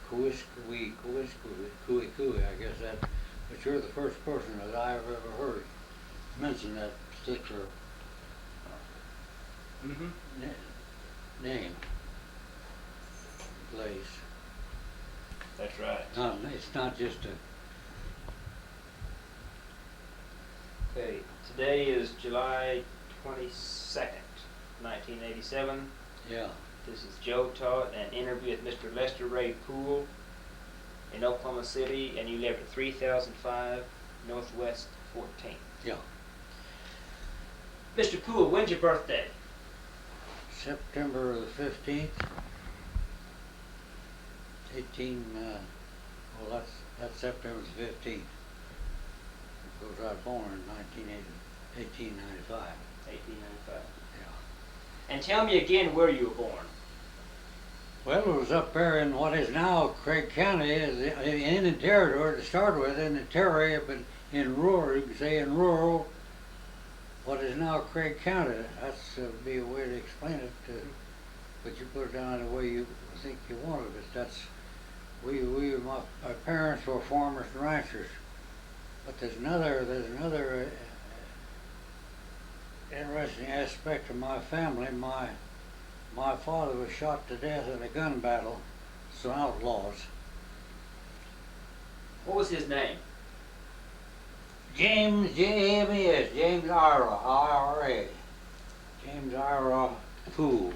Kui, I guess that, but you're the first person that I've ever heard mention that particular name, place. That's right. It's not just a. Okay, today is July 22nd, 1987. Yeah. This is Joe Todd, an interview with Mr. Lester Ray Poole in Oklahoma City, and you live at 3005 Northwest 14th. Yeah. Mr. Poole, when's your birthday? September the 15th. that's September the 15th. Because I was born in 1895. 1895. Yeah. And tell me again where you were born. Well, it was up there in what is now Craig County, in the territory to start with, in the territory, but in rural, you can say in rural, what is now Craig County. That's be a way to explain it, but you put it down the way you think you want it. But that's, my parents were farmers and ranchers. But there's another interesting aspect of my family. My father was shot to death in a gun battle, some outlaws. What was his name? James, J-A-M-E-S, James Ira, I-R-A. James Ira Poole.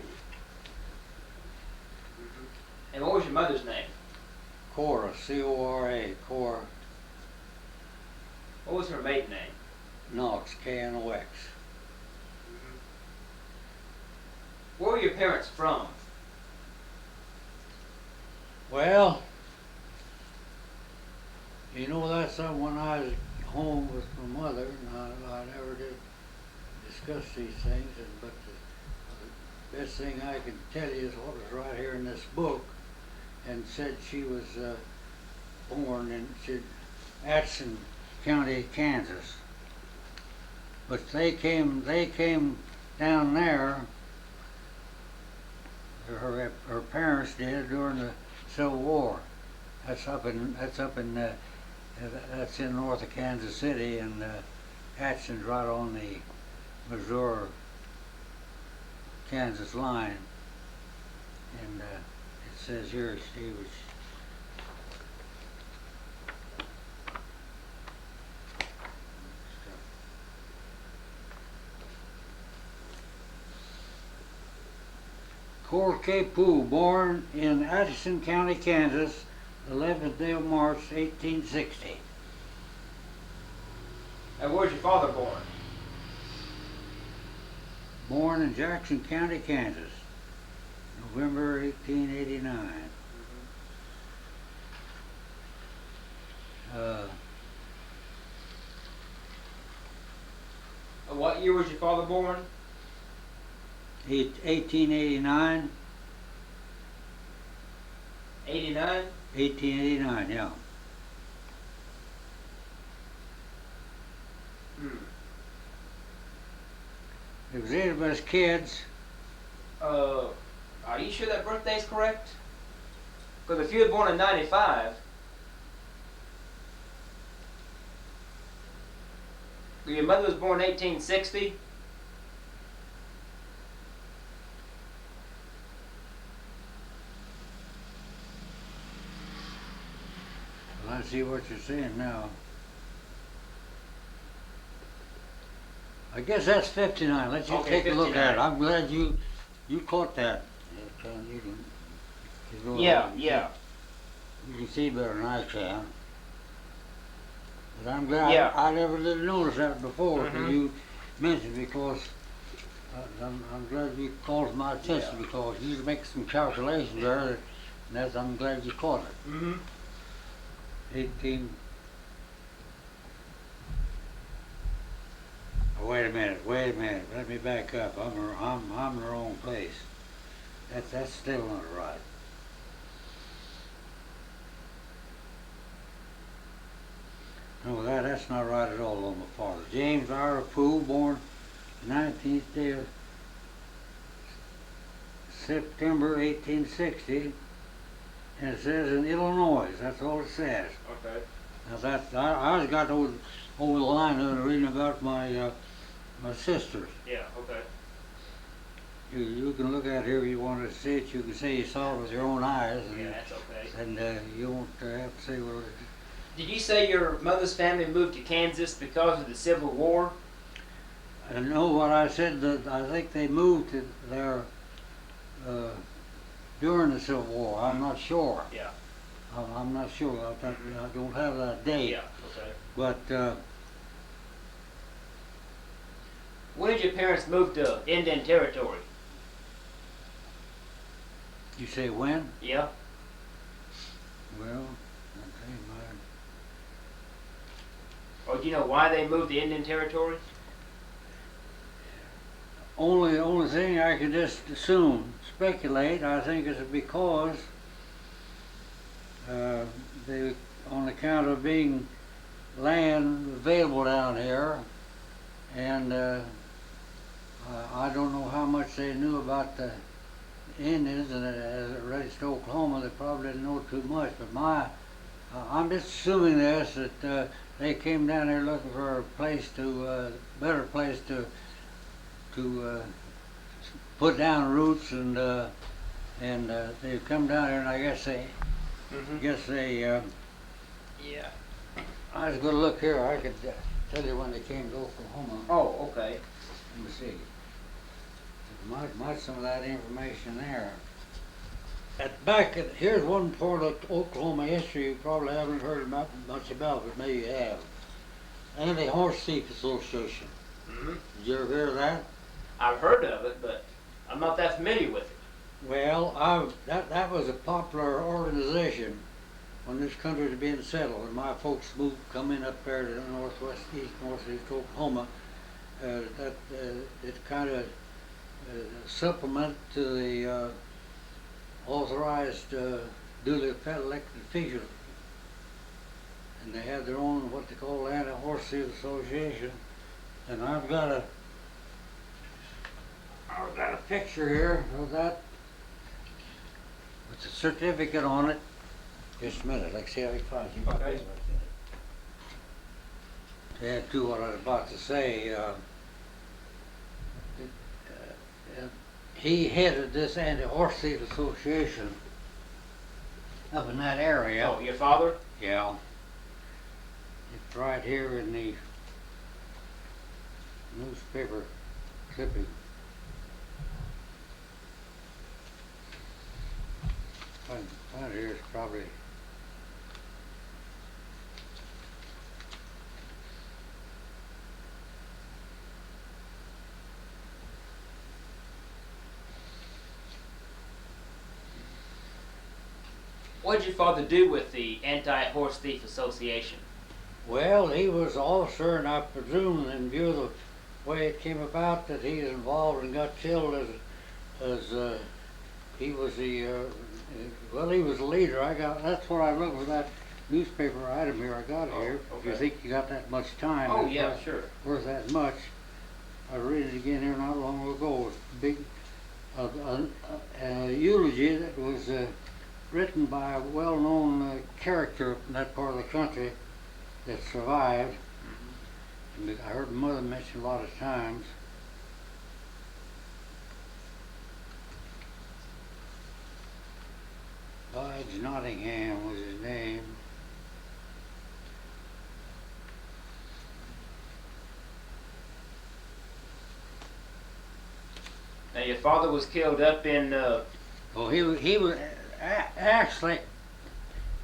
And what was your mother's name? Cora, C-O-R-A, Cora What was her maiden name? Knox, K-N-O-X. Where were your parents from? Well, you know, that's something when I was home with my mother, and I never did discuss these things, but the best thing I can tell you is what was right here in this book, and said she was born in Atchison County, Kansas. But they came down there. Her parents did during the Civil War. That's in north of Kansas City, and Atchison's right on the Missouri-Kansas line. And it says here she was. Cora K. Poole, born in Atchison County, Kansas, 11th day of March, 1860. And where's your father born? Born in Jackson County, Kansas, November 1889. What year was your father born? 1889. 89? 1889, yeah. It was eight of us kids. Are you sure that birthday's correct? Because if you were born in 95, your mother was born in 1860. Well, I see what you're saying now. I guess that's 59. Let's just Okay, take a look 59. at it. I'm glad you caught that. You can Yeah. You can see better than I can. But I'm glad Yeah. I never did notice that before till you mentioned, because I'm glad you called my attention, because you make some calculations there, and I'm glad you caught it. 18. Oh, wait a minute. Let me back up. I'm in the wrong place. That's still not right. No, that's not right at all on my father. James Ira Poole, born 19th day of September 1860, and it says in Illinois. That's all it says. Okay. Now that I just got over the line and reading about my my sisters. Yeah. Okay. You can look at it here if you want to see it. You can say you saw it with your own eyes, Yeah, that's okay. and you won't have to say well. Did you say your mother's family moved to Kansas because of the Civil War? I know what I said. That I think they moved to there during the Civil War. I'm not sure. Yeah. I'm not sure. I don't have that date. Yeah. Okay. But When did your parents move to Indian Territory? you say when? Yeah. Well, okay, Or do you know why they moved to Indian Territory? only thing I can just assume, speculate. I think is because they, on account of being land available down here, and I don't know how much they knew about the Indians, and as it relates to Oklahoma, they probably didn't know too much. But I'm just assuming this that they came down here looking for a place to, better place to put down roots, and they've come down here, and I guess they, Yeah. I was going to look here. I could tell you when they came to Oklahoma. Oh, okay. Let me see. Might some of that information there. Here's one part of Oklahoma history you probably haven't heard much about, but maybe you have. Anti-Horse Thief Association. Mm-hmm. Did you ever hear of that? I've heard of it, but I'm not that familiar with it. Well, that was a popular organization when this country was being settled, and my folks come in up there to northeast Oklahoma. It kind of supplement to the authorized duly elected officials, and they had their own what they call Anti-Horse Thief Association. And I've got a picture here of that with a certificate on it. Just a minute, let's see how he finds you. Okay. To add to what I was about to say, he headed this Anti-Horse Thief Association up in that area. Oh, your father? Yeah. It's right here in the newspaper clipping. Find here is probably What did your father do with the Anti-Horse Thief Association? well, he was an officer, and I presume in view of the way it came about that he was involved and got killed as he was the he was the leader. That's what I looked for that newspaper item here. I got here. If you okay. think you got that much time, Oh, it's yeah, worth- sure. worth that much. I read it again here not long ago. It's big eulogy that was written by a well-known character in that part of the country that survived. And I heard my mother mention a lot of times. Budge Nottingham was his name. Now, your father was killed up in, Well, he was actually.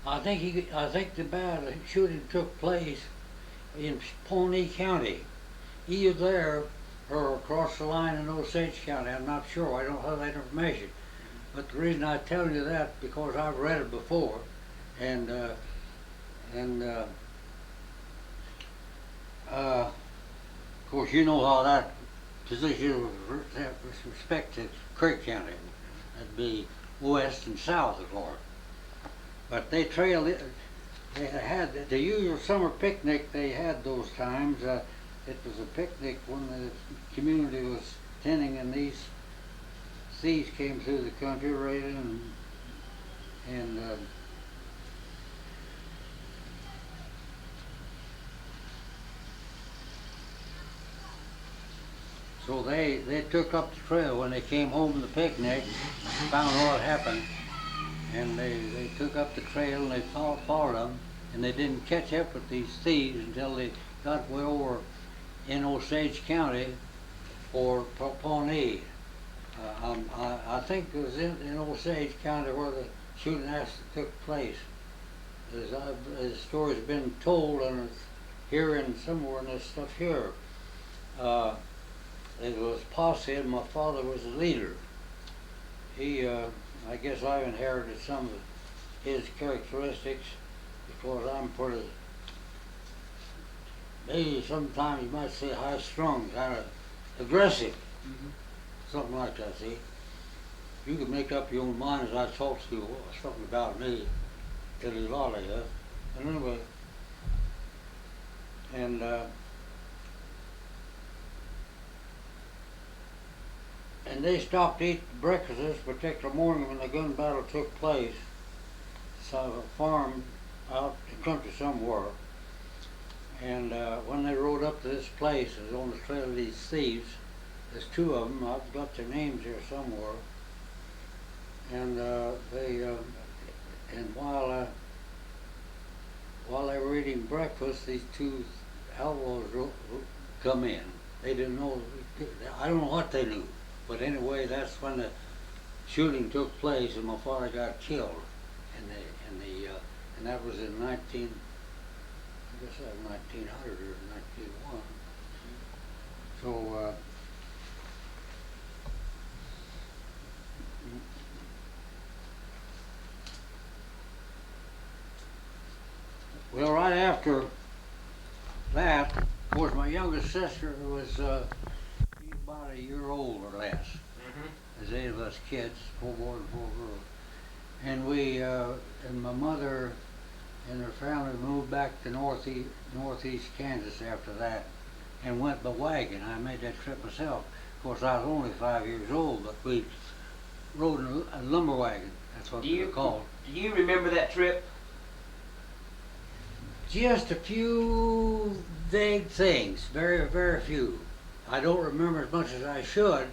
I think the battle shooting took place in Pawnee County, either there or across the line in Osage County. I'm not sure. I don't have that information. But the reason I tell you that because I've read it before, and of course you know how that position with respect to Craig County. That'd be west and south of Florida. But they trailed it. They had the usual summer picnic they had those times. It was a picnic when the community was attending, and these thieves came through the country raiding And so they took up the trail when they came home from the picnic, found what happened, and they took up the trail and they followed them, and they didn't catch up with these thieves until they got way over in Osage County or Pawnee. I think it was in Osage County where the shooting actually took place. The story's been told, and it's here and somewhere in this stuff here. It was posse, and my father was the leader. I guess I inherited some of his characteristics because I'm pretty, maybe sometimes you might say high-strung, kind of aggressive, something like that, see? You can make up your own mind as I talk to you something about me, tell you a lot of you. And anyway, and they stopped to eat breakfast this particular morning when the gun battle took place. So a farm out in the country somewhere. And when they rode up to this place, it was on the trail of these thieves. There's two of them. I've got their names here somewhere. And and while they were eating breakfast, these two outlaws come in. They didn't know. I don't know what they knew, but anyway, that's when the shooting took place, and my father got killed. And that was in 1900 or 1901. So. Well, right after that, of course, my youngest sister was she's about a year old or less. There's 8 of us kids, 4 boys and 4 girls, and we and my mother and her family moved back to northeast Kansas after that, and went by wagon. I made that trip myself. Of course, I was only 5 years old, but we rode in a lumber wagon. That's what they were called. Do you remember that trip? Just a few vague things, very, very few. I don't remember as much as I should.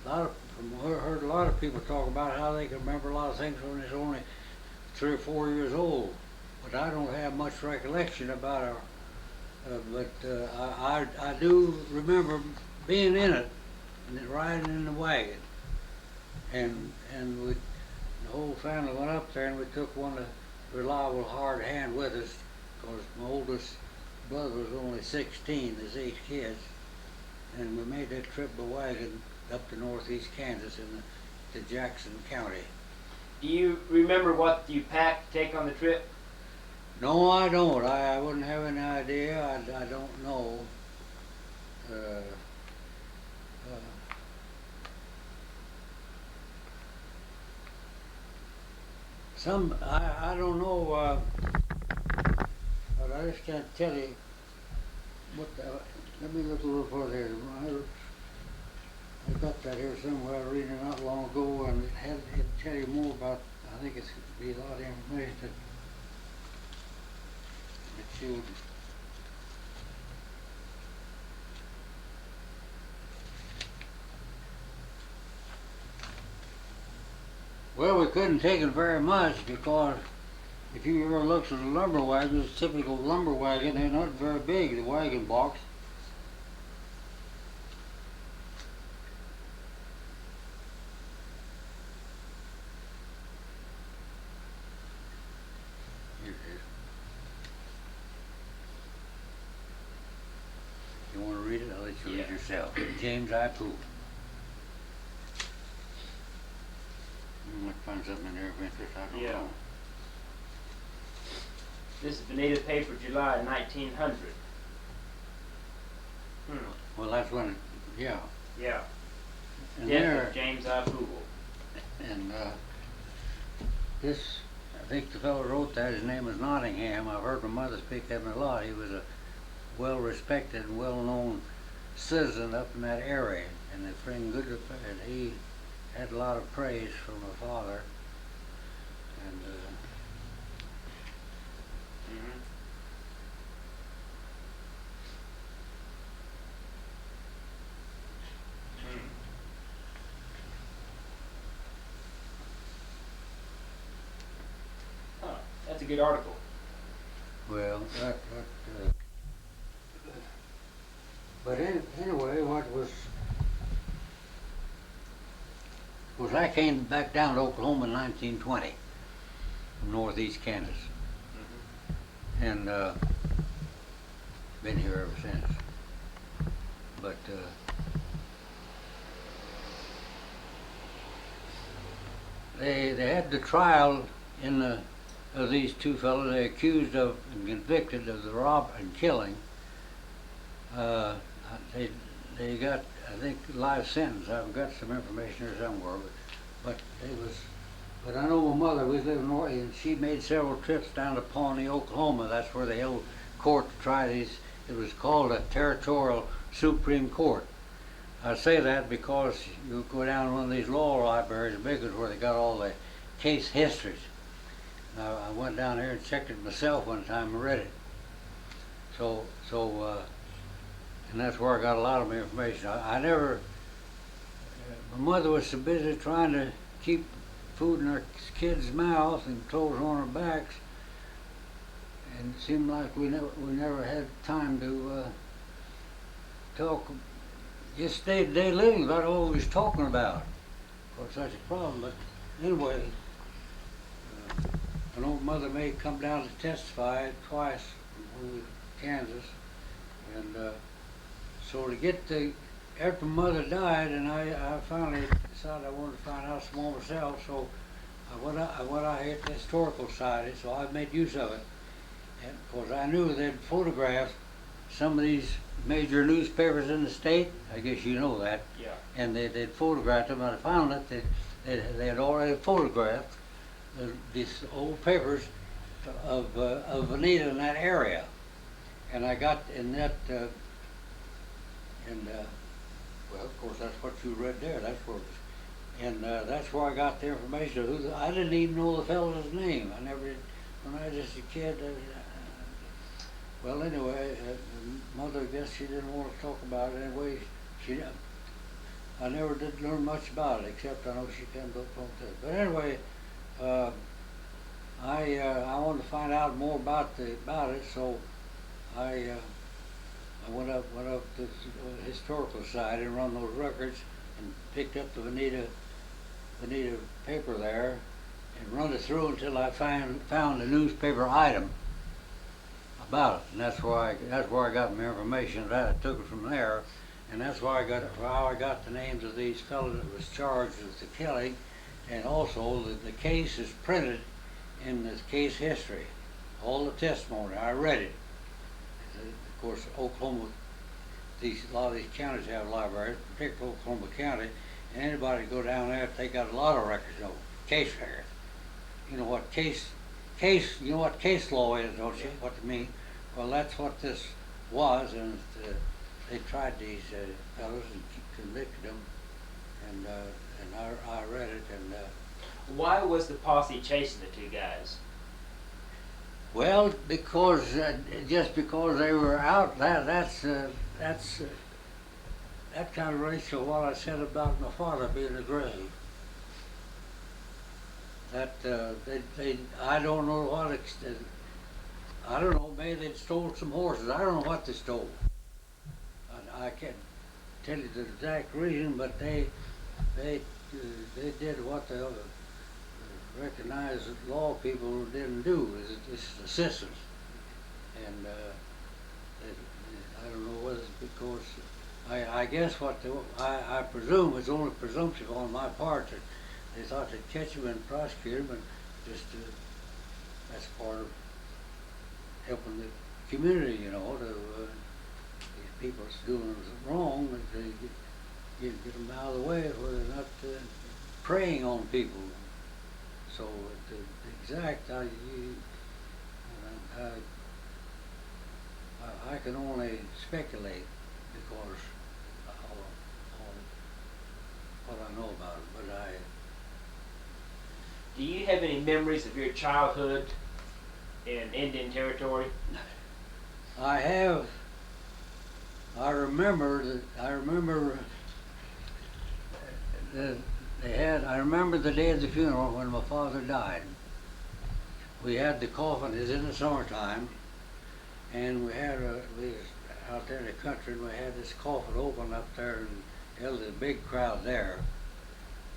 Heard a lot of people talk about how they can remember a lot of things when they're only 3 or 4 years old. But I don't have much recollection about it. I do remember being in it and riding in the wagon. And the whole family went up there, and we took one reliable hard hand with us. Because my oldest brother was only 16, there's 8 kids, and we made that trip by wagon up to northeast Kansas to Jackson County. Do you remember what you packed to take on the trip? No, I don't. I wouldn't have any idea. I don't know. I don't know. But I just can't tell you what let me look a little further. I got that here somewhere. I was reading it not long ago, and it'd tell you more about. I think it's be a lot of information that you. Well, we couldn't take it very much because. If you ever looked at a lumber wagon, it's a typical lumber wagon, they're not very big, the wagon box. Here it is. You want to read it? I'll let you read yourself. James I. Poole. You might find something in there of interest, I don't know. This is Bonita paper, July 1900. Well, that's when, yeah. Yeah. And Death of James I. Poole. And this, I think the fellow wrote that, his name was Nottingham. I've heard my mother speak of him a lot. He was a well-respected and well-known citizen up in that area. And he had a lot of praise from my father. And Mhm. Hmm. Huh. That's a good article. well, but anyway, what was I came back down to Oklahoma in 1920 from northeast Kansas, Mhm. and been here ever since. But they had the trial in the of these two fellows. They accused of and convicted of the rob and killing. Uh, they they got, I think, life sentence. I've got some information here somewhere, but it was. But I know my mother was living north, and she made several trips down to Pawnee, Oklahoma. That's where they held court to try these. It was called a territorial Supreme Court. I say that because you go down to one of these law libraries, big ones, where they got all the case histories. I went down there and checked it myself one time and read it. So, and that's where I got a lot of my information. I never. My mother was so busy trying to keep food in our kids' mouths and clothes on our backs, and it seemed like we never had time to talk. Just stayed day living about all we was talking about. Of course, that's a problem. But anyway, I know Mother may come down to testify twice when we were in Kansas, and so to get the after Mother died, and I finally decided I wanted to find out some more myself. So I went out here to the historical society, so I made use of it. And of course, I knew they'd photographed some of these major newspapers in the state. I guess you know that. Yeah. And they'd photographed them, and I found that they had already photographed these old papers of Veneta in that area. And I got in that, well, of course, that's what you read there. That's where, and that's where I got the information. I didn't even know the fellow's name. I never did. When I was just a kid. Well, anyway, Mother, I guess she didn't want to talk about it anyway. She, I never did learn much about it, except I know she came to Oklahoma. But anyway, uh, I wanted to find out more about it, so I went up to the historical side and run those records and picked up the Veneta paper there and run it through until I found a newspaper item about it, and that's where I got my information. That I took it from there, and that's why how I got the names of these fellows that was charged with the killing, and also the case is printed in the case history, all the testimony. I read it. Of course, Oklahoma, a lot of these counties have libraries, particularly Oklahoma County, and anybody go down there, they got a lot of records, case records. You know what you know what case law is, don't you? What it means? Well, that's what this was, and they tried these fellows and convicted them, and I read it, and Why was the posse chasing the two guys? well, because just because they were out, that kind of relates to what I said about my father being a grave. That I don't know what extent. I don't know. Maybe they stole some horses. I don't know what they stole. I can't tell you the exact reason, but they did what the recognized law people didn't do. It's assistance, and I don't know whether it's because I guess I presume it's only presumptive on my part that they thought they'd catch him and prosecute him, and just that's part of helping the community, to these people that's doing wrong, that they get them out of the way where they're not preying on people. So the exact, I can only speculate because of what I know about it. But Do you have any memories of your childhood in Indian Territory? I have. I remember that. I remember that they had. I remember the day of the funeral when my father died. We had the coffin. It was in the summertime, and we was out there in the country, and we had this coffin open up there, and there was a big crowd there,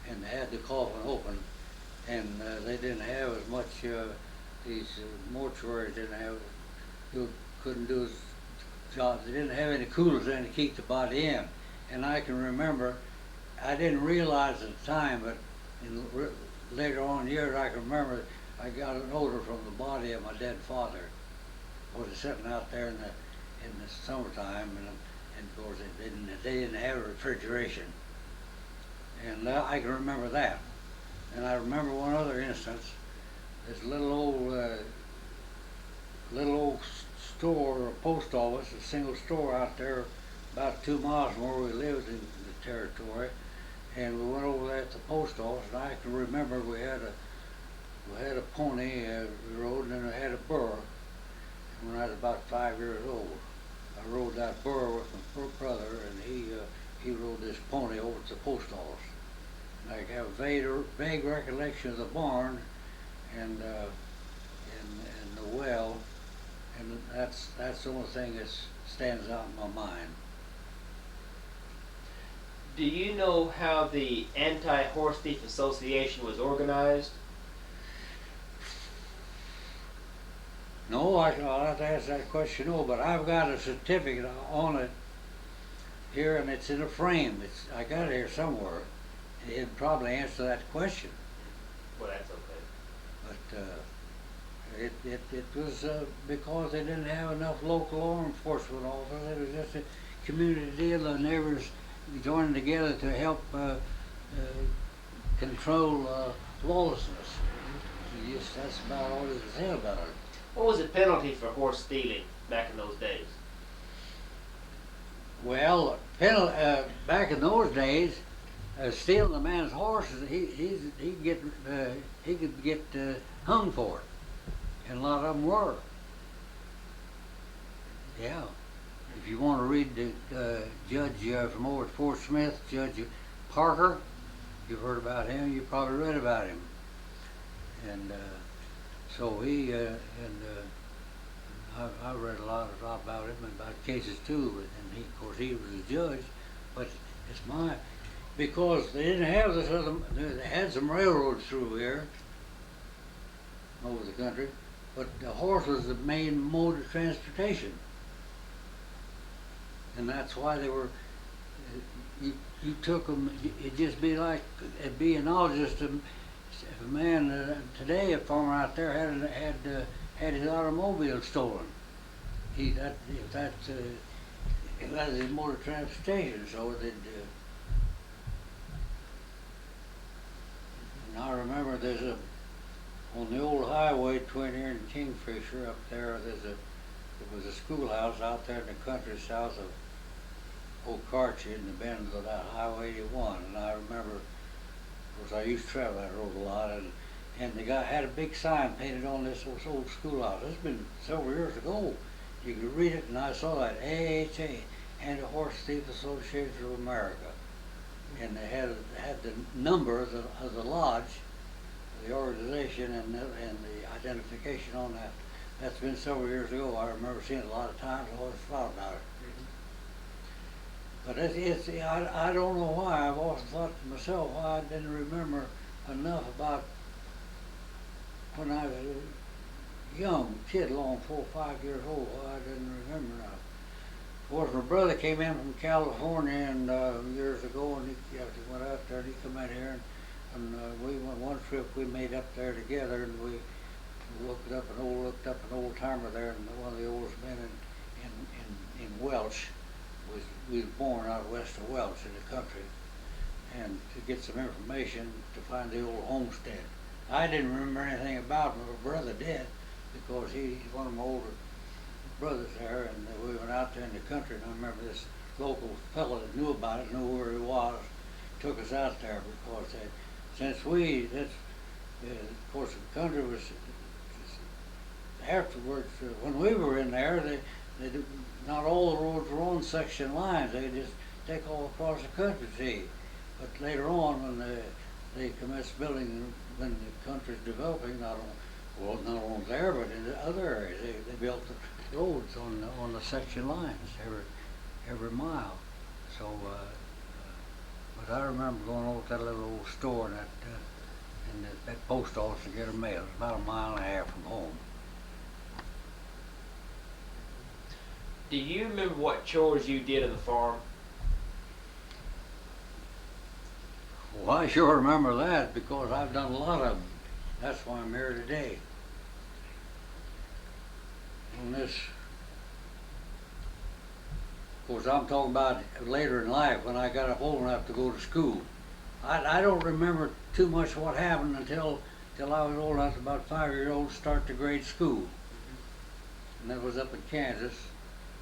and they had the coffin open, and they didn't have as much. These mortuaries didn't have. You couldn't do as jobs. They didn't have any coolers in to keep the body in, and I can remember. I didn't realize at the time, but later on in years, I can remember. I got an odor from the body of my dead father. I was sitting out there in the summertime, and of course they didn't have refrigeration, and I can remember that. And I remember one other instance. This little old store or post office, a single store out there, about 2 miles from where we lived in the territory, and we went over there at the post office, and I can remember we had a pony we rode, and then we had a burr. And when I was about 5 years old, I rode that burr with my brother, and he rode this pony over to the post office. And I have a vague recollection of the barn and the well, and that's the only thing that stands out in my mind. Do you know how the Anti-Horse Thief Association was organized? No, I'll have to ask that question. No, but I've got a certificate on it here, and it's in a frame. I got it here somewhere. It'd probably answer that question. Well, that's okay. But it was because they didn't have enough local law enforcement officers. It was just a community deal. The neighbors joining together to help control lawlessness. That's about all there's to say about it. What was the penalty for horse stealing back in those days? Well, back in those days, stealing a man's horses, he could get hung for it, and a lot of them were. Yeah, if you want to read the judge from over at Fort Smith, Judge Parker, you've heard about him. You probably read about him, and. So I read a lot about him and about cases too, and of course he was a judge, but it's because they didn't have this other, they had some railroads through here, over the country, but the horse was the main mode of transportation. And that's why they were, you took them, it'd just be like, it'd be analogous to, if a man today, a farmer out there had his automobile stolen, that's his mode of transportation. So they'd. And I remember on the old highway between here and Kingfisher up there. There was a schoolhouse out there in the country south of Okarche in the bend of that Highway 81, and I remember. Of course, I used to travel that road a lot, and the guy had a big sign painted on this old schoolhouse. It's been several years ago. You could read it, and I saw that AHA, Anti-Horse Thief Association of America, and they had the number of the lodge, the organization, and the identification on that. That's been several years ago. I remember seeing it a lot of times. I always thought about it. But I don't know why. I've often thought to myself why I didn't remember enough about when I was a young kid, long 4 or 5 years old. Why I didn't remember now. Of course, my brother came in from California and years ago, and he went out there and he came in here, and we went one trip we made up there together, and we looked up an old timer there, and one of the oldest men in Welch. We was born out west of Welch in the country, and to get some information to find the old homestead. I didn't remember anything about him, but my brother did, because he's one of my older brothers there, and we went out there in the country, and I remember this local fellow that knew about it, knew where he was, took us out there, because since of course, the country was afterwards. When we were in there, not all the roads were on section lines. They just take all across the country. See, but later on, when they commenced building, when the country's developing, not on there, but in the other areas, they built the roads on the section lines every mile. So, but I remember going over to that little old store in that post office to get a mail. It was about a mile and a half from home. Do you remember what chores you did on the farm? Well, I sure remember that because I've done a lot of them. That's why I'm here today. On this, of course, I'm talking about later in life when I got up old enough to go to school. I don't remember too much what happened until I was old enough, about 5 years old, to start to grade school. And that was up in Kansas.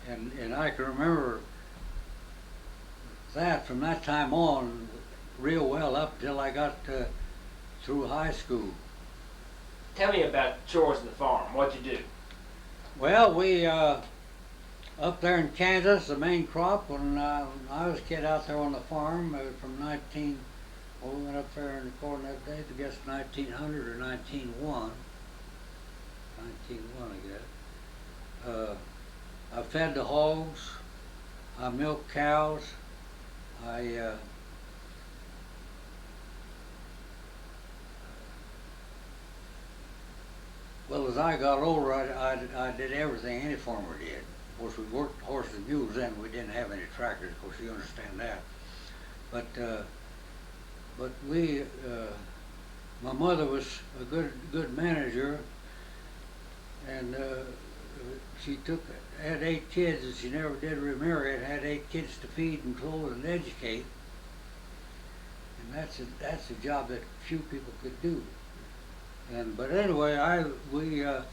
And I can remember that from that time on real well up until I got through high school. Tell me about chores on the farm. What'd you do? Well, we up there in Kansas, the main crop when I was a kid out there on the farm from we went up there in according to that date, I guess 1900 or 1901. 1901, I guess. I fed the hogs, I milked cows, well, as I got older, I did everything any farmer did. Of course, we worked horses and mules then. We didn't have any tractors, of course, you understand that. But my mother was a good manager, and she had 8 kids, and she never did remarry, and had 8 kids to feed and clothe and educate. And that's a job that few people could do. But anyway, we owned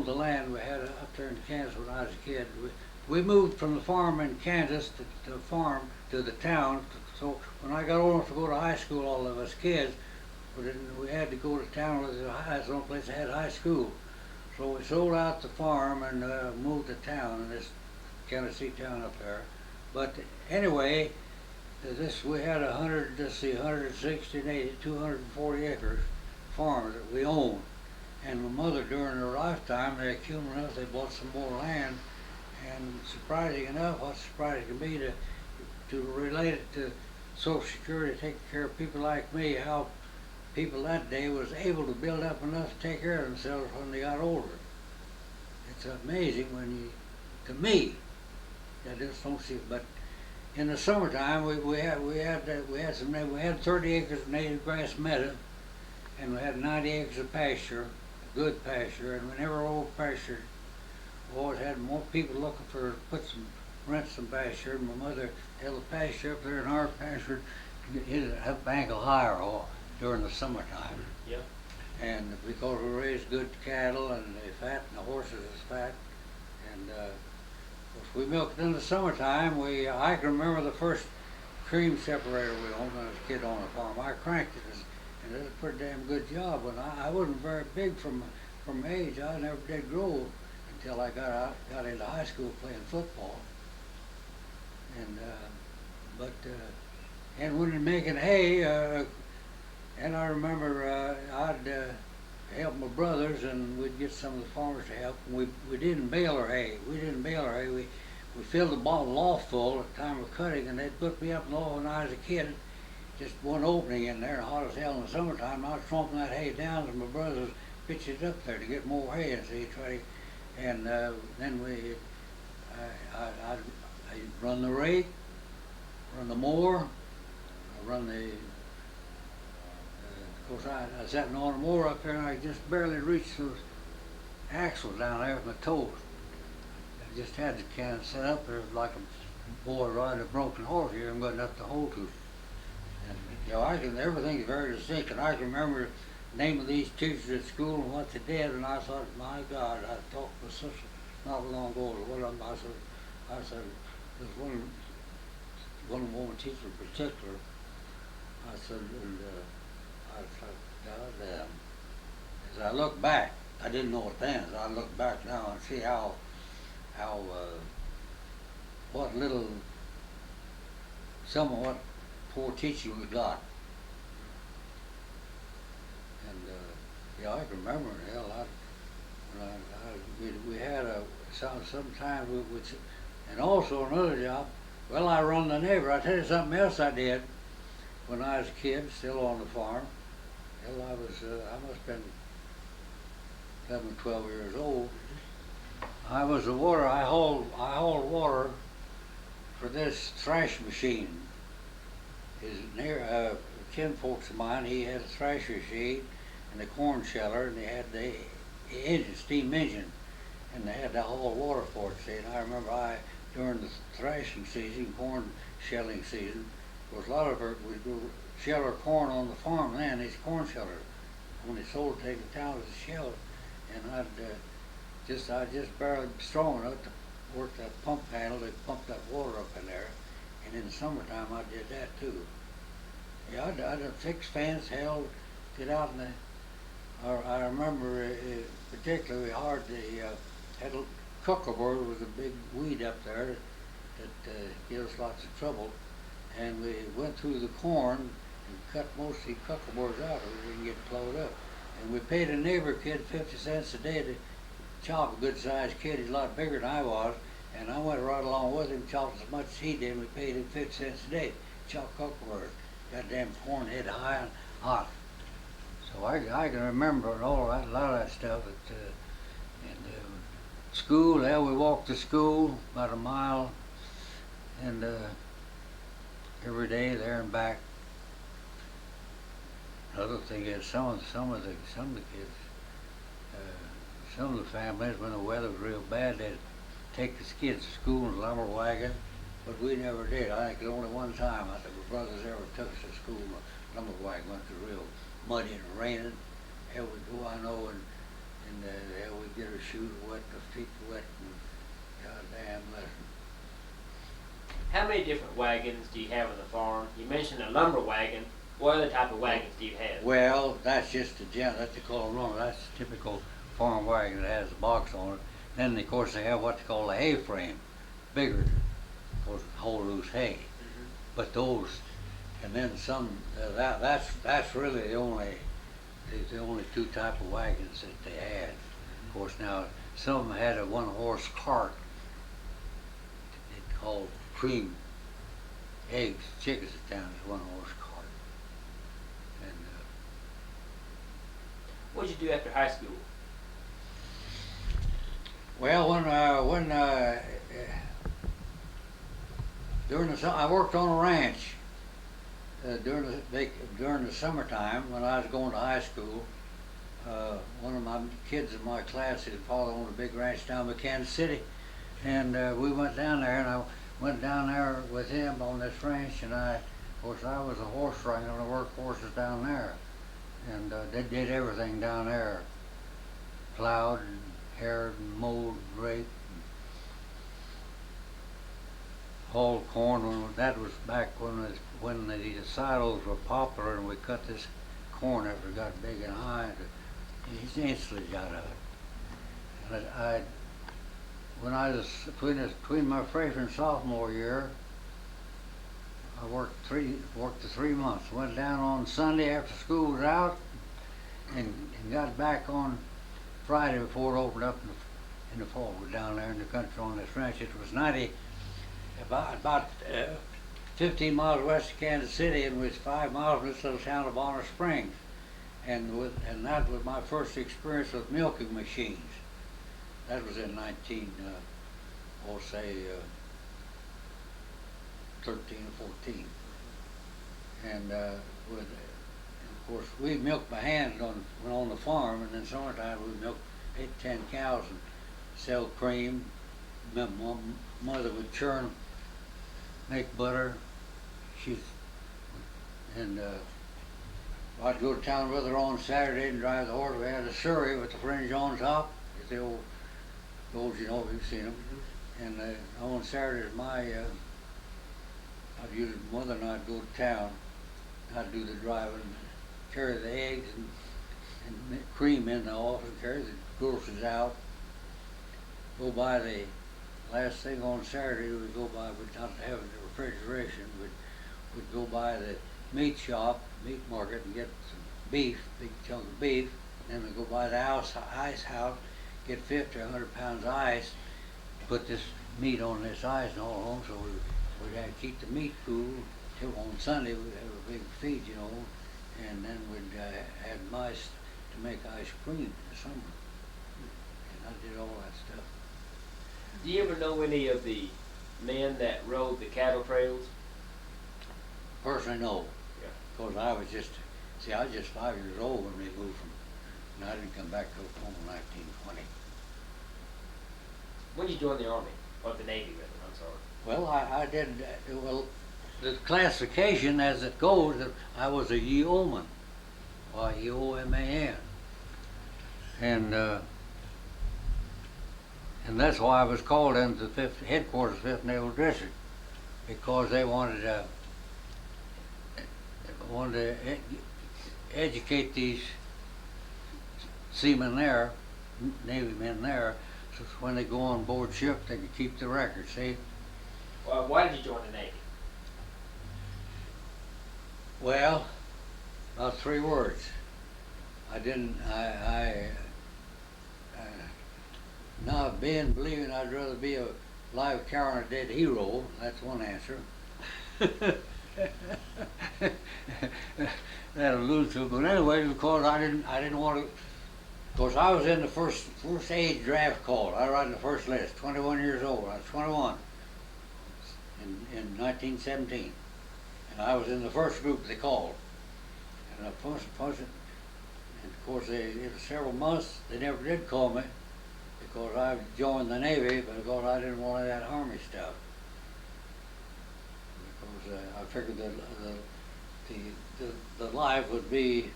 the land we had up there in Kansas when I was a kid. We moved from the farm in Kansas to the farm to the town. So when I got old enough to go to high school, all of us kids, we had to go to town. That's the only place that had high school. So we sold out the farm and moved to town in this Tennessee town up there. But anyway, we had 160 and 80, 240 acres farm that we owned. And my mother, during her lifetime, they accumulated, they bought some more land. And surprising enough, what's surprising to me, to relate it to Social Security, taking care of people like me, how people that day was able to build up enough to take care of themselves when they got older. It's amazing to me, I just don't see it. But in the summertime, we had 30 acres of native grass meadow, and we had 90 acres of pasture, good pasture, and we never over-pastured. We always had more people looking for rent some pasture, and my mother held the pasture up there in our pasture, hit it up ankle higher during the summertime. Yeah. And because we raised good cattle and they fat, and the horses is fat, and we milked in the summertime. I can remember the first cream separator we owned when I was a kid on the farm. I cranked it, and it was a pretty damn good job. And I wasn't very big from age. I never did grow until I got into high school playing football. And when you're making hay, and I remember I'd help my brothers, and we'd get some of the farmers to help. We didn't bale our hay. We filled the loft full at the time of cutting, and they'd put me up in the loft when I was a kid. Just one opening in there, hot as hell in the summertime. I was trumping that hay down, and my brothers pitched it up there to get more hay, and then I'd run the rake, run the mower, run the. Of course, I was sitting on the mower up there, and I just barely reached those axles down there with my toes. I just had to kind of set up there like a boy riding a broken horse here. I'm good enough to hold to. And everything's very distinct. And I can remember the name of these teachers at school and what they did, and I thought, my God, I talked with such not long ago. One of them, I said, there's one woman teacher in particular. I said, I thought, God damn. As I look back, I didn't know it then. As I look back now and see how what little, some of what poor teaching we got. And yeah, I can remember it. Hell, we had sometimes we would, and also another job. Well, I run the neighbor. I tell you something else I did when I was a kid, still on the farm. Hell, I must have been 11, 12 years old. I was the water. I hauled water for this thrash machine. His near kinfolks of mine, he had a thrash machine and a corn sheller, and they had the engine, steam engine, and they had to haul water for it. See, and I remember during the thrashing season, corn shelling season, there was a lot of it. We'd go shell our corn on the farm then. These corn shellers, when they sold it, take the towns to shell it, and I just barely strong enough to work that pump handle to pump that water up in there. And in the summertime, I did that too. Yeah, I'd fix fence, hell, get out in the. I remember particularly hard. Had a cucklebur was a big weed up there that gave us lots of trouble, and we went through the corn and cut most of the cuckleburs out, or we didn't get plowed up. And we paid a neighbor kid 50 cents a day to chop a good-sized kid. He's a lot bigger than I was. And I went right along with him, chopped as much as he did, and we paid him 50 cents a day. Chop cuckleburs. Goddamn corn head high and hot. So I can remember all that, a lot of that stuff. School, yeah, we walked to school about a mile, and every day there and back. Another thing is some of the kids, some of the families, when the weather was real bad, they'd take the kids to school in a lumber wagon, but we never did. I think it was only one time I think my brothers ever took us to school in a lumber wagon. Went to real muddy and raining. Hell, we'd go, I know, and hell, we'd get our shoes wet, our feet wet, and goddamn lesson. How many different wagons do you have on the farm? You mentioned a lumber wagon. What other type of wagons do you have? Well, that's just that's they call a lumber. That's a typical farm wagon that has a box on it. Then, of course, they have what they call a hay frame, bigger, of course, hold loose hay. Mm-hmm. But those, and then some. That's really the only two type of wagons that they had. Of course, now some of them had a one-horse cart. It's called cream eggs, chickens down as one-horse cart. And what did you do after high school? well, during the I worked on a ranch during the summertime when I was going to high school. One of my kids in my class, his father owned a big ranch down in Kansas City, and we went down there, and I went down there with him on this ranch, and of course I was a horse wrangler and I worked horses down there, and they did everything down there, plowed and harrowed and mowed and raked, and hauled corn. That was back when the silos were popular, and we cut this corn after it got big and high, and he instantly got of it. And when I was between my freshman and sophomore year, I worked the 3 months. Went down on Sunday after school was out, and got back on Friday before it opened up in the fall. We were down there in the country on this ranch. It was about 15 miles west of Kansas City, and was 5 miles from this little town of Bonner Springs. And that was my first experience with milking machines. That was in 13 or 14. And of course, we milked by hand on the farm, and in summertime we milked 8 to 10 cows and sell cream. My mother would churn, make butter. I'd go to town with her on Saturday and drive the horse. We had a Surrey with the fringe on top. It's the old, you know, you've seen them. And on Saturdays, I'd use mother and I'd go to town I'd do the driving, carry the eggs and cream in the office, carry the groceries out. Go by the last thing on Saturday, we'd go by, we'd not have the refrigeration, we'd go by the meat shop, meat market, and get some beef, big chunk of beef. And then we'd go by the ice house, get 50 or 100 pounds of ice, put this meat on this ice and all along, so we'd have to keep the meat cool till on Sunday we'd have a big feed, you know, and then we'd add mice to make ice cream in the summer. And I did all that stuff. Do you ever know any of the men that rode the cattle trails? Personally, no. Yeah. Because I was just 5 years old when we moved from, and I didn't come back to Oklahoma in 1920. When did you join the Army? Or the Navy, rather, I'm sorry. Well, I did, well, the classification as it goes, I was a yeoman, Y-E-O-M-A-N. And that's why I was called into the headquarters of 5th Naval District, because they wanted to educate these seamen there, Navy men there, so when they go on board ship, they can keep the record, see? Well, why did you join the Navy? Well, about 3 words. Not believing I'd rather be a live cow than a dead hero. That's one answer. That alludes to it. But anyway, because I didn't want to. Of course, I was in the first age draft call. I was in the first list. 21 years old. I was 21 in 1917, and I was in the first group they called. And I pushed, and of course, it was several months. They never did call me, because I joined the Navy, but because I didn't want that Army stuff. Because I figured that the life wouldn't be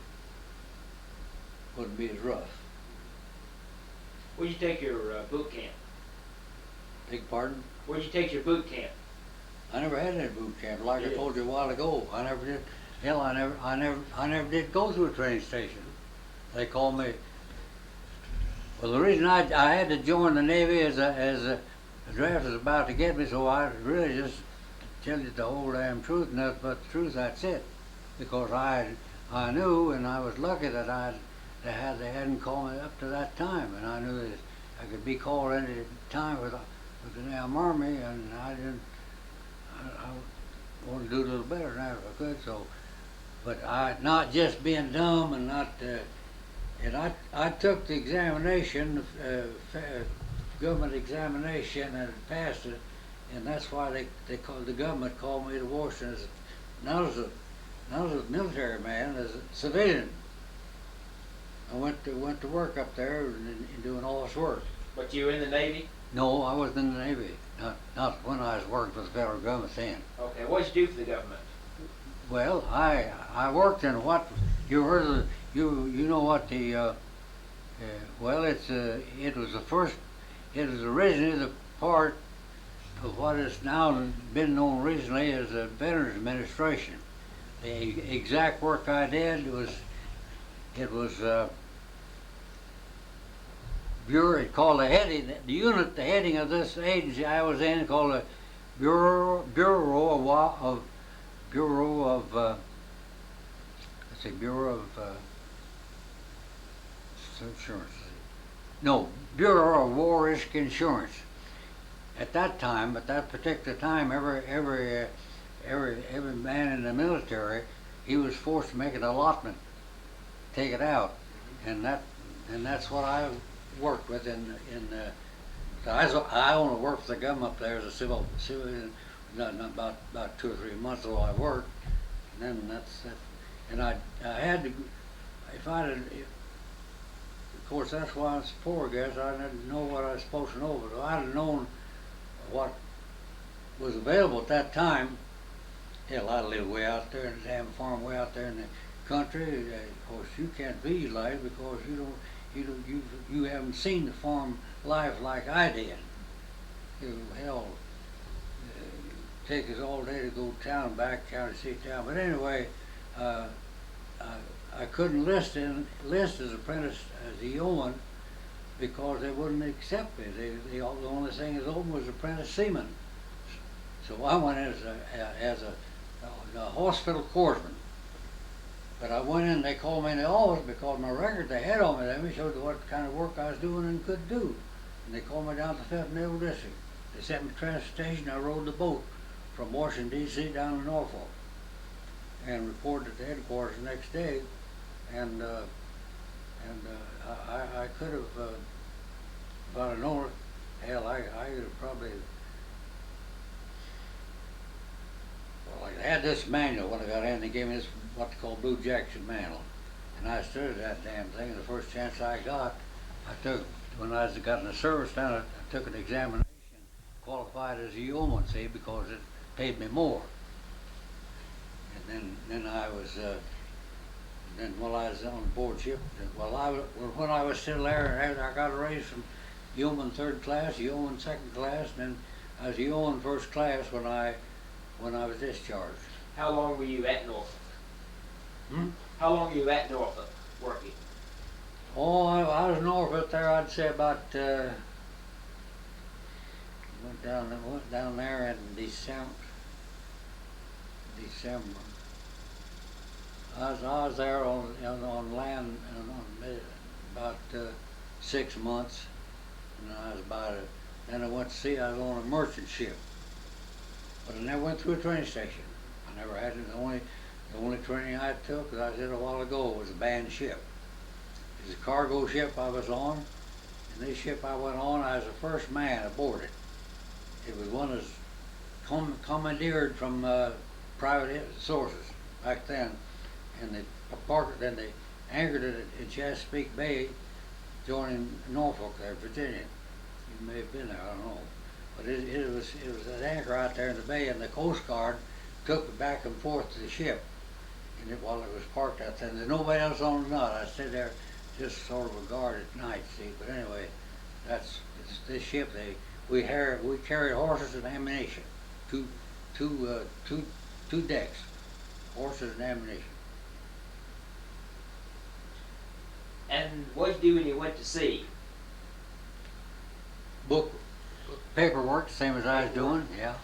as rough. Where'd you take your boot camp? Beg pardon? Where'd you take your boot camp? I never had any boot camp. Like Yeah. I told you a while ago, I never did. Hell, I never did go to a training station. They called me. Well, the reason I had to join the Navy as a draft was about to get me, so I really just tell you the whole damn truth, and nothing but the truth. That's it. Because I knew, and I was lucky that they hadn't called me up to that time, and I knew that I could be called any time with the damn Army, and I wanted to do a little better than that if I could. So, but not just being dumb and not. And I took the examination, government examination, and passed it, and that's why the government called me to Washington not as a military man, as a civilian. I went to work up there and doing all this work. But you were in the Navy? No, I wasn't in the Navy. Not when I was working for the federal government then. Okay, what did you do for the government? Well, I worked in what you heard of. You know what the well, it was originally the part of what has now been known recently as the Veterans Administration. The exact work I did was bureau. It called the heading of this agency I was in called the Bureau of Insurance. No, Bureau of War Risk Insurance. At that particular time, every man in the military, he was forced to make an allotment, take it out, and that's what I worked with I only worked for the government up there as a civilian. About 2 or 3 months ago I worked, and then that's it. And I had to, of course that's why I was poor, I guess. I didn't know what I was supposed to know, but if I'd have known what was available at that time, hell, I lived way out there in the damn farm, way out there in the country. Of course, you can't visualize because you haven't seen the farm life like I did. Hell, take us all day to go to town, back county, see town. But anyway, uh, I couldn't list as apprentice as a yeoman because they wouldn't accept me. The only thing is open was apprentice seaman. So I went as a hospital corpsman. But I went in, they called me in the office because my record they had on me, they showed what kind of work I was doing and could do. And they called me down to the 5th Naval District. They sent me to transportation, I rode the boat from Washington, D.C. down to Norfolk and reported at the headquarters the next day. And I could have, if I'd have known it, hell, I could have probably, well, I had this manual when I got in. They gave me this, what they call Blue Jackson manual. And I studied that damn thing, and the first chance I got, when I got in the service down, I took an examination, qualified as a yeoman, see, because it paid me more. And then I was, then while I was on board ship, when I was still there, I got a raise from yeoman 3rd class, yeoman 2nd class, and then I was yeoman 1st class when I was discharged. How long were you at Norfolk? How long were you at Norfolk working? Oh, I was in Norfolk there, I'd say about, went down there in December. I was there on land about 6 months, and I was then I went to sea. I was on a merchant ship, but I never went through a training station. I never had it. The only training I took, as I said a while ago, was a band ship. It was a cargo ship I was on, and this ship I went on, I was the first man aboard it. It was one that's commandeered from private sources back then, and then they anchored it in Chesapeake Bay, joining Norfolk there, Virginia. You may have been there, I don't know, but it was an anchor out there in the bay, and the Coast Guard took it back and forth to the ship, and while it was parked out there, there's nobody else on the knot. I stayed there just sort of a guard at night, see. But anyway, it's this ship. We carried horses and ammunition, two decks, horses and ammunition. And what did you do when you went to sea? Book paperwork, the same as I was doing. Yeah,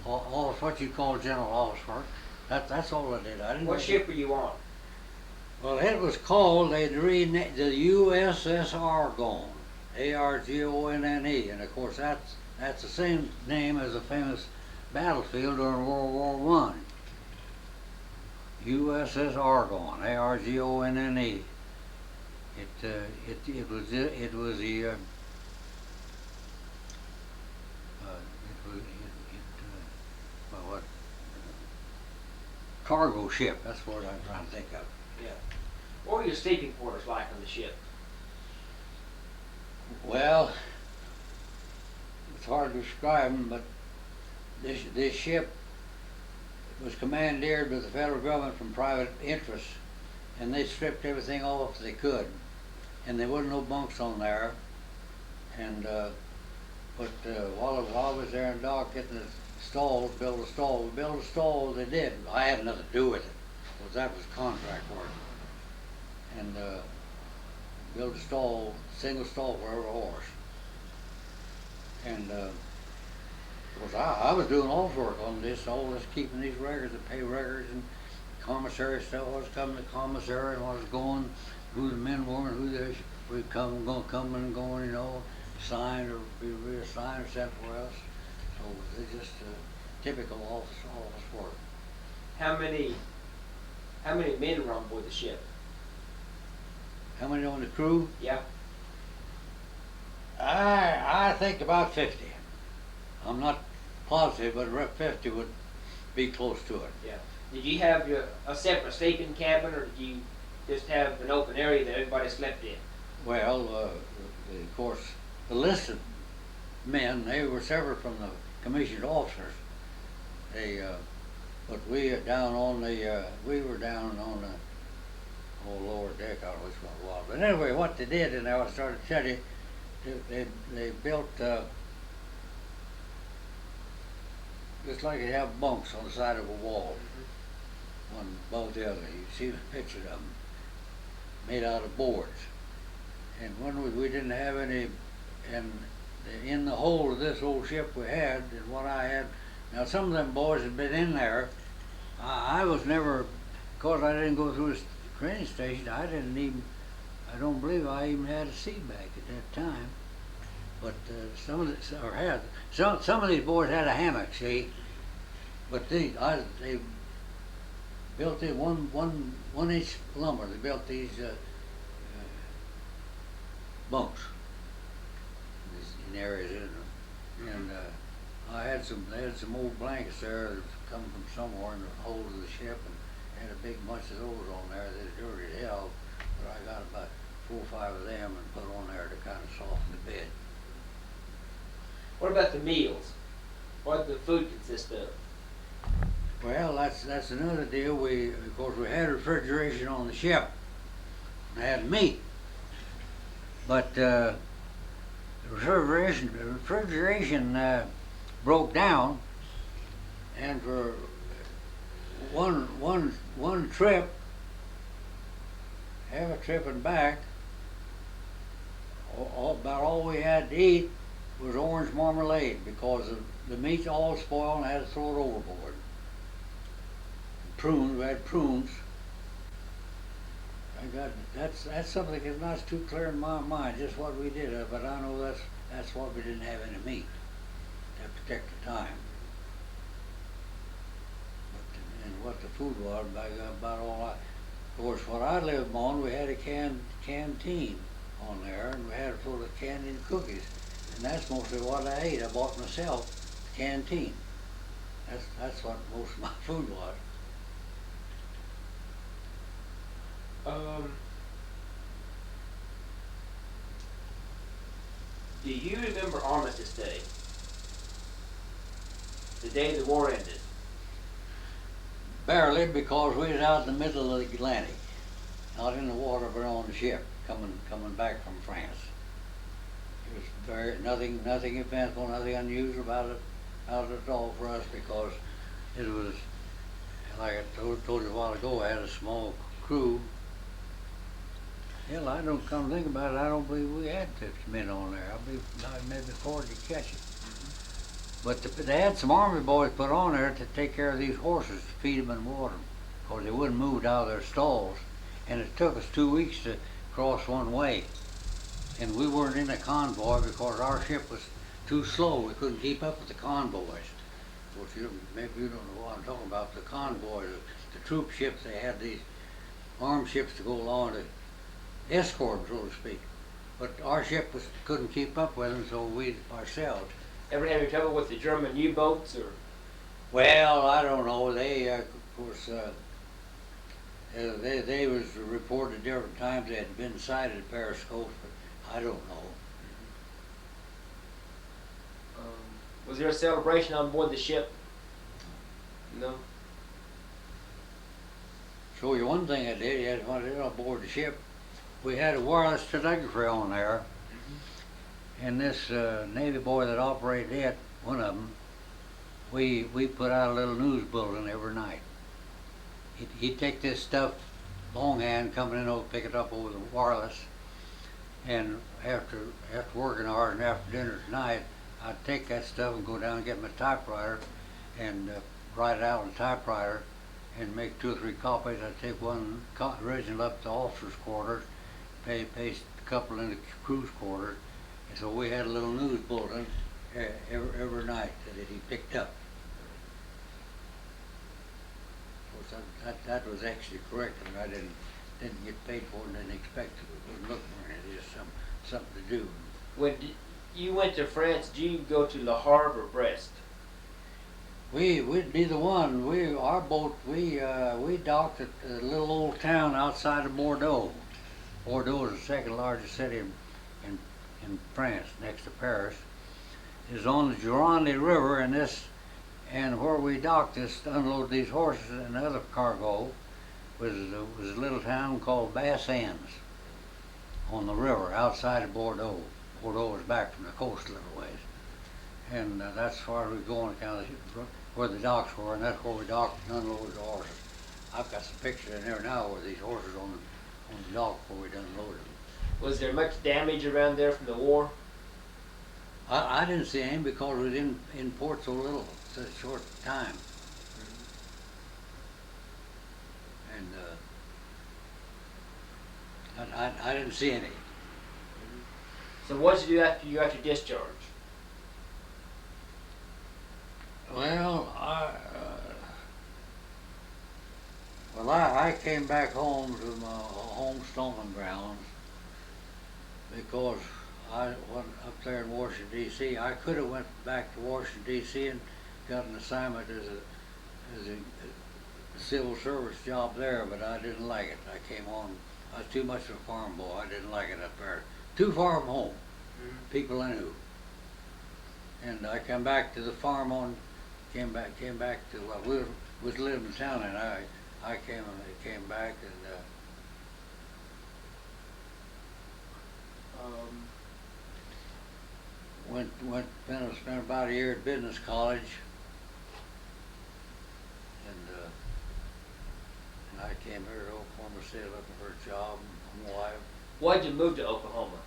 all what you call general office work. That's all I did. I didn't. What ship were you on? Well, it was called, they'd renamed the USS Argonne, Argonne, and of course that's the same name as a famous battlefield during World War I. USS Argonne, Argonne. It was the cargo ship. That's what I'm trying to think of. Yeah. What were your sleeping quarters like on the ship? Well, it's hard to describe them, but this ship was commandeered by the federal government from private interests, and they stripped everything off they could, and there wasn't no bunks on there. And while I was there in dock getting the stalls, build a stall, they did. I had nothing to do with it, because that was contract work. And build a stall, single stall for every horse. And of course I was doing all the work on this, keeping these records, and pay records, and commissary stuff. I was coming to commissary, and I was going who the men were and who we coming and going, signed or be reassigned or sent for us. So it's just typical office work. How many men were on board the ship? How many on the crew? Yeah. I think about 50. I'm not positive, but 50 would be close to it. Yeah. Did you have a separate sleeping cabin, or did you just have an open area that everybody slept in? Well, of course, the listed men, they were separate from the commissioned officers. But we were down on the lower deck, I don't know which one it was. But anyway, what they did, and I started to tell you, they built just like you have bunks on the side of a wall. one above the other. You see the picture of them, made out of boards. And when we didn't have any, and in the hold of this old ship we had, and what I had, now some of them boys had been in there. I was never, because I didn't go through the training station, I don't believe I even had a seat back at that time. But some of these boys had a hammock, see. But they built it 1 inch lumber. They built these bunks in areas in them, and they had some old blankets there that come from somewhere in the hold of the ship, and had a big bunch of those on there. They're dirty as hell, but I got about 4 or 5 of them and put on there to kind of soften the bed. What about the meals? What did the food consist of? Well, that's another deal. Of course, we had refrigeration on the ship. I had meat, but the refrigeration broke down, and for one trip, half a trip and back, about all we had to eat was orange marmalade, because the meat's all spoiled and I had to throw it overboard. Prunes, we had prunes. That's something that's not too clear in my mind, just what we did, but I know that's what we didn't have any meat that particular time. And what the food was, about all of course, what I lived on, we had a canteen on there, and we had it full of candy and cookies, and that's mostly what I ate. I bought myself a canteen. That's what most of my food was. Do you remember Armistice Day? The day the war ended. Barely, because we was out in the middle of the Atlantic, not in the water, but on the ship, coming back from France. It was nothing eventful, nothing unusual about it at all for us, because it was, like I told you a while ago, I had a small crew. Hell, I don't come to think about it, I don't believe we had 50 men on there. I believe maybe 40 to catch it. But they had some army boys put on there to take care of these horses, to feed them and water them, because they wouldn't move out of their stalls. And it took us 2 weeks to cross one way. And we weren't in a convoy because our ship was too slow. We couldn't keep up with the convoys. Which maybe you don't know what I'm talking about. The convoys, the troop ships, they had these armed ships to go along to escort them, so to speak. But our ship couldn't keep up with them, so we ourselves. Ever have any trouble with the German U-boats, or? Well, I don't know. They, of course, they was reported at different times. They had been sighted at periscopes, but I don't know. Was there a celebration on board the ship? No. Show you one thing I did. When I was on board the ship, we had a wireless telegraphy on there, and this Navy boy that operated it, one of them, we put out a little news bulletin every night. He'd take this stuff longhand, coming in over, pick it up over the wireless, and after working hours and after dinner tonight, I'd take that stuff and go down and get my typewriter and write it out on the typewriter and make 2 or 3 copies. I'd take one original up to the officers' quarters, paste a couple in the crew's quarters, and so we had a little news bulletin every night that he picked up. Of course, that was actually correct, and I didn't get paid for it and didn't expect it. It wasn't looking for it. It was just something to do. When you went to France, did you go to Le Havre or Brest? We'd be the one. Our boat, we docked at a little old town outside of Bordeaux. Bordeaux is the second largest city in France, next to Paris. It's on the Gironde River, and where we docked this to unload these horses and other cargo was a little town called Bassins on the river outside of Bordeaux. Bordeaux was back from the coast a little ways, and that's as far as we go on account of where the docks were, and that's where we docked and unloaded the horses. I've got some pictures in there now with these horses on the dock before we done loaded them. Was there much damage around there from the war? I didn't see any because we was in port so little, such a short time. And I didn't see any. So what did you do after you got your discharge? Well, I came back home to my home stomping grounds because I went up there in Washington D.C. I could have went back to Washington D.C. and got an assignment as a civil service job there, but I didn't like it. I came on. I was too much of a farm boy. I didn't like it up there. Too far from home. People I knew. And I came back to the farm came back to, well, we was living in town, and I came back and spent about a year at business college, and I came here to Oklahoma City looking for a job. My wife. Why'd you move to Oklahoma?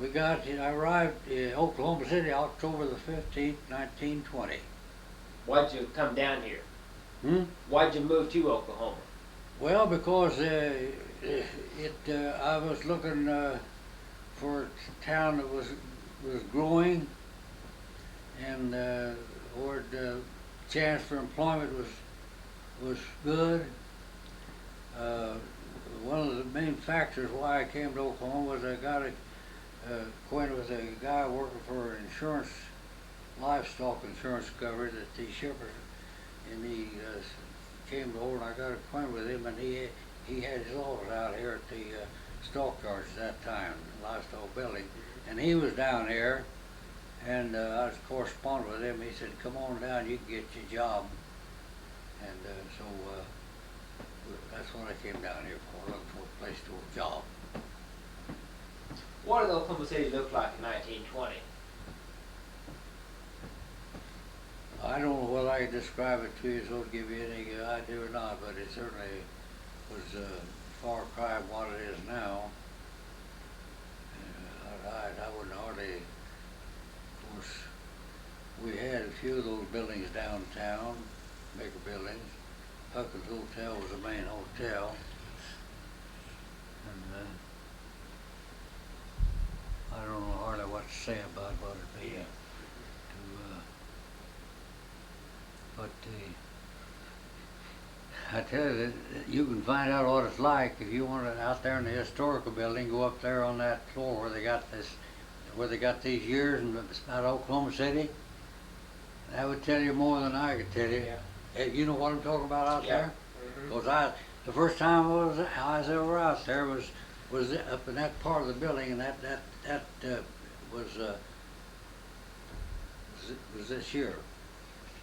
I arrived in Oklahoma City October the 15th, 1920. Why'd you come down here? Why'd you move to Oklahoma? Well, because I was looking for a town that was growing, and where the chance for employment was good. One of the main factors why I came to Oklahoma was I got acquainted with a guy working for insurance, livestock insurance coverage at the shippers, and he came over and I got acquainted with him, and he had his office out here at the stockyards at that time, the livestock building, and he was down here, and I was corresponding with him. He said, "Come on down, you can get your job," and so that's what I came down here for, looking for a place to work, job. What did Oklahoma City look like in 1920? I don't know whether I can describe it to you so it'll give you any idea or not, but it certainly was a far cry from what it is now. I wouldn't hardly, of course, we had a few of those buildings downtown, bigger buildings. Huckins Hotel was the main hotel. And I don't know hardly what to say about what it'd be. But I tell you that you can find out what it's like if you want to out there in the historical building. Go up there on that floor where they got these years and about Oklahoma City. That would tell you more than I could tell you. Yeah. You know what I'm talking about out there? Mm-hmm. Because the first time I was ever out there was up in that part of the building, and that was this year.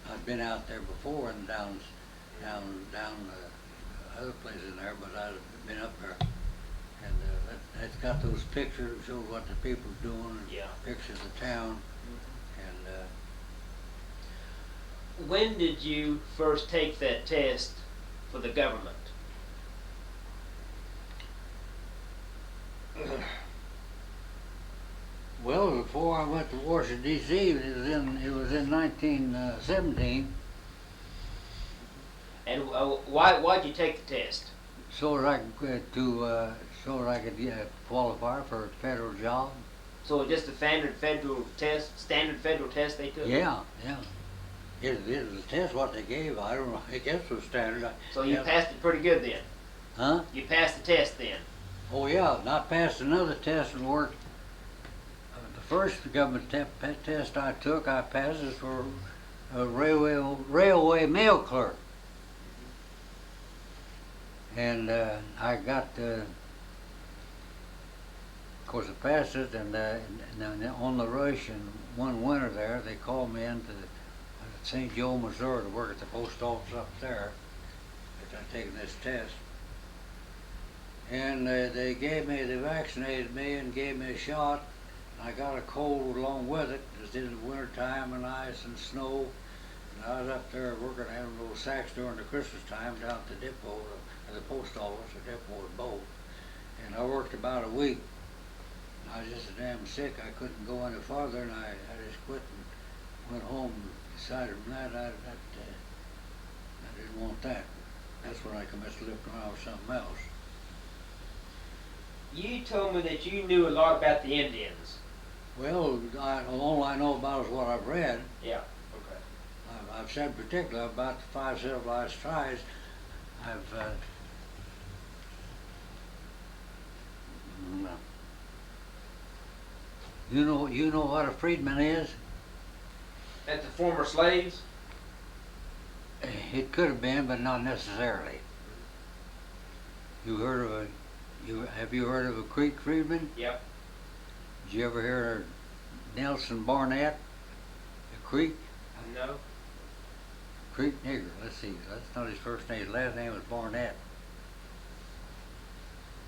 I'd been out there before and down other places in there, but I'd been up there, and that's got those pictures that show what the people are doing, and pictures of town, and when did you first take that test for the government? Well, before I went to Washington D.C., it was in 1917. And why'd you take the test? So that I could qualify for a federal job. So just a standard federal test they took? Yeah. It was a test what they gave. I don't know. I guess it was standard. So you passed it pretty good then? Huh? You passed the test then? Oh yeah. And I passed another test and worked. The first government test I took, I passed it for a railway mail clerk. And I got, of course, I passed it, and on the rush, and one winter there, they called me into St. Joe, Missouri, to work at the post office up there, after I'd taken this test. And they vaccinated me and gave me a shot. I got a cold along with it. It was in the winter time and ice and snow, And I was up there working on those sacks during the Christmas time down at the depot, at the post office, the depot at both. And I worked about a week. I was just so damn sick I couldn't go any farther, and I just quit and went home and decided from that I didn't want that. That's when I commenced to look around with something else. You told me that you knew a lot about the Indians. Well, all I know about is what I've read. Yeah. Okay. I've said particularly about the 5 civilized tribes. You know what a freedman is? That the former slaves? It could have been, but not necessarily. Have you heard of a Creek freedman? Yep. Did you ever hear of Nelson Barnett? A Creek? No. Creek nigger. Let's see. That's not his first name. His last name was Barnett.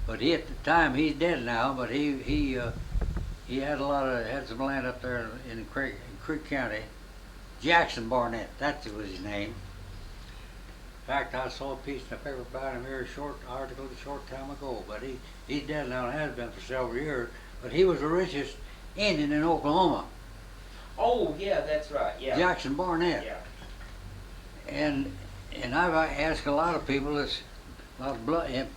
But he, at the time, he's dead now. But he had had some land up there in Creek County. Jackson Barnett. That was his name. In fact, I saw a piece in the paper about him here, a short article a short time ago. But he's dead now and has been for several years. But he was the richest Indian in Oklahoma. Oh, yeah, that's right. Yeah. Jackson Barnett. Yeah. And I've asked a lot of people. It's a lot of blood,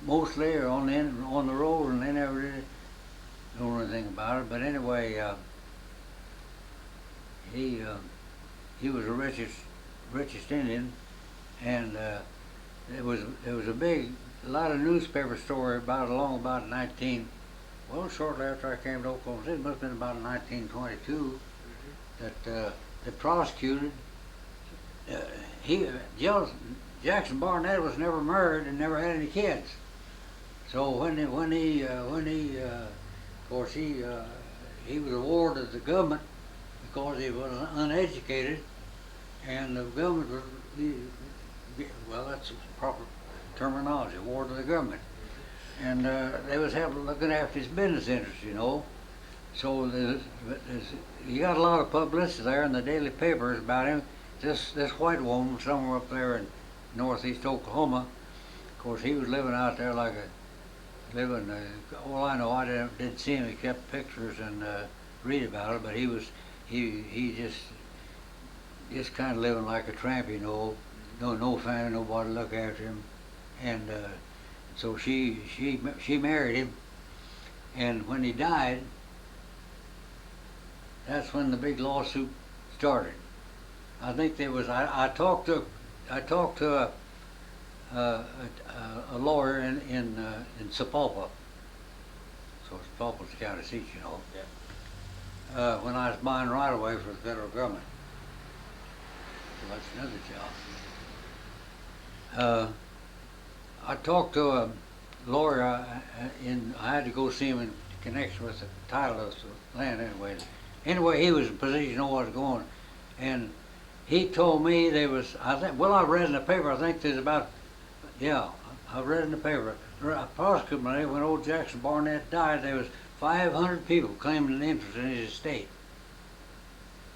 mostly are on the road, and they never really know anything about it. But anyway, he was the richest Indian, and there was a lot of newspaper story about shortly after I came to Oklahoma City. It must have been about 1922 that they prosecuted. Jackson Barnett was never married and never had any kids. So when he of course he was awarded the government because he was uneducated, and the government was, well, that's the proper terminology, awarded the government, and they was looking after his business interests, you know. So he got a lot of publicity there in the daily papers about him. This white woman somewhere up there in northeast Oklahoma, of course, he was living out there like all I know, I didn't see him except pictures and read about it, but he just kind of living like a tramp, you know. No family, nobody to look after him, and so she married him, and when he died, that's when the big lawsuit started. I think there was. I talked to a lawyer in Sapulpa. So Sapulpa's the county seat, you know. Yeah. When I was buying right away for the federal government. So that's another job. I talked to a lawyer, I had to go see him in connection with the title of the land anyway. Anyway, he was in position to know what was going on. And he told me there was, I read in the paper, I think there's about, I read in the paper, approximately when old Jackson Barnett died, there was 500 people claiming an interest in his estate.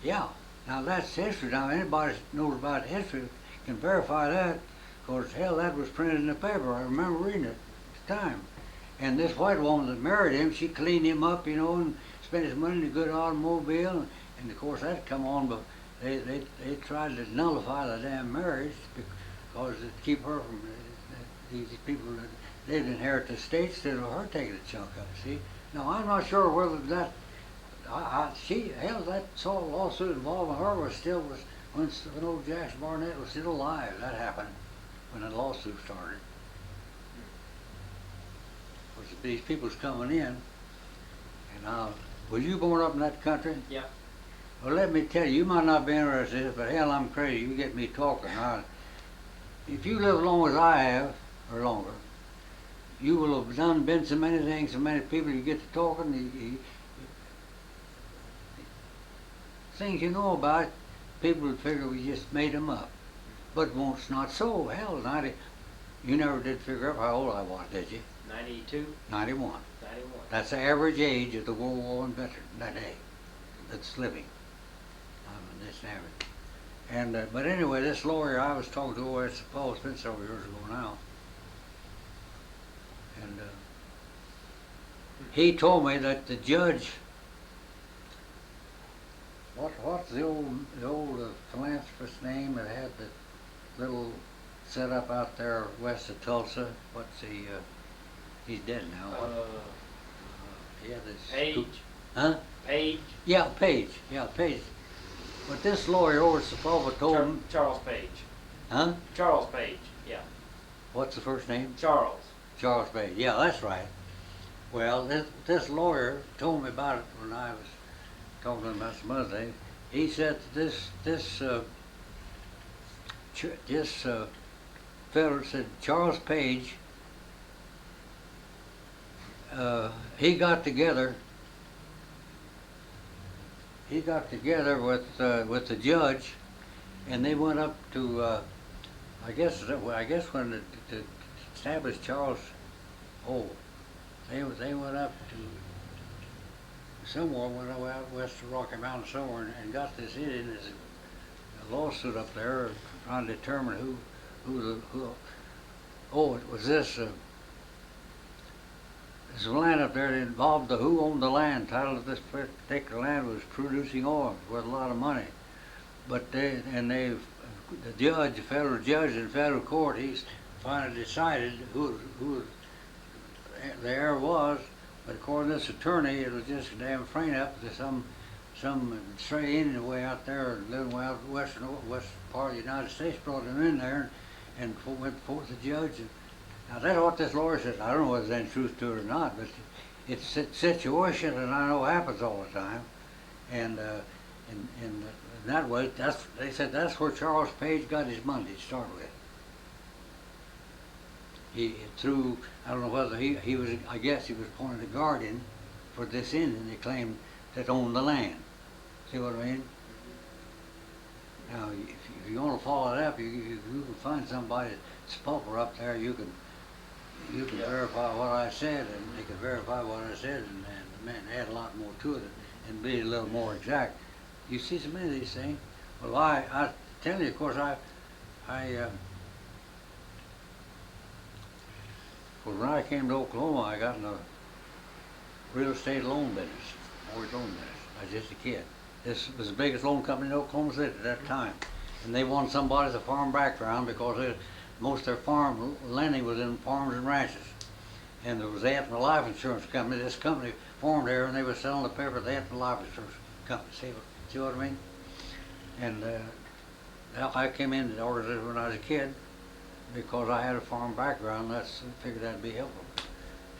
Yeah, now that's history. Now anybody that knows about history can verify that, because hell, that was printed in the paper. I remember reading it at the time. And this white woman that married him, she cleaned him up, you know, and spent his money in a good automobile, and of course that come on, but they tried to nullify the damn marriage because to keep her from these people that they'd inherit the estate instead of her taking a chunk of it. See, now I'm not sure whether that that lawsuit involving her was when old Jackson Barnett was still alive. That happened when the lawsuit started. Of course, these people's coming in, and was you born up in that country? Yeah. Well, let me tell you, you might not be interested in this, but hell, I'm crazy. You get me talking. If you live as long as I have, or longer, you will have been so many things, so many people, you get to talking, things you know about, people would figure we just made them up. But it's not so. Hell, 90, you never did figure out how old I was, did you? 92? 91. 91. That's the average age of the World War I veteran that day that's living. This average. And but anyway, this lawyer I was talking to over at Paul, it's been several years ago now, and he told me that the judge, what's the old philanthropist's name that had the little setup out there west of Tulsa? What's the he's dead now. He had this Page. Huh? Page. Yeah, Page. Yeah, Page. But this lawyer over at Sepulveda told him. Charles Page. Huh? Charles Page. Yeah. What's the first name? Charles. Charles Page. Yeah, that's right. Well, this lawyer told me about it when I was talking to him about some other things. He said that this fellow said Charles Page. He got together with the judge, and they went up to I guess when to establish Charles. They went up to somewhere, went out west of Rocky Mountain somewhere, and got this in as a lawsuit up there, trying to determine who. Oh, it was this. There's land up there that involved who owned the land. Title of this particular land was producing oil worth a lot of money. But the judge, the federal judge in federal court, he's finally decided who the heir was. But according to this attorney, it was just a damn frame up to some stray Indian way out there, living way out west part of the United States, brought him in there and went before the judge. Now that's what this lawyer says. I don't know whether there's any truth to it or not, but it's a situation that I know happens all the time, and in that way, they said that's where Charles Page got his money to start with. I don't know whether he was, I guess he was appointed a guardian for this Indian they claimed that owned the land. See what I mean? Now, if you want to follow it up, you can find somebody that's pulper up there. You can verify what I said, and they can verify what I said, and add a lot more to it, and be a little more exact. You see so many of these things. Well, I tell you, of course, when I came to Oklahoma, I got in a real estate loan business, mortgage loan business. I was just a kid. This was the biggest loan company in Oklahoma City at that time, and they wanted somebody with a farm background because most of their farm lending was in farms and ranches. And there was the Aetna Life Insurance Company. This company formed here, and they were selling the paper at the Aetna Life Insurance Company. See what I mean? And I came into the organization when I was a kid because I had a farm background. I figured that'd be helpful.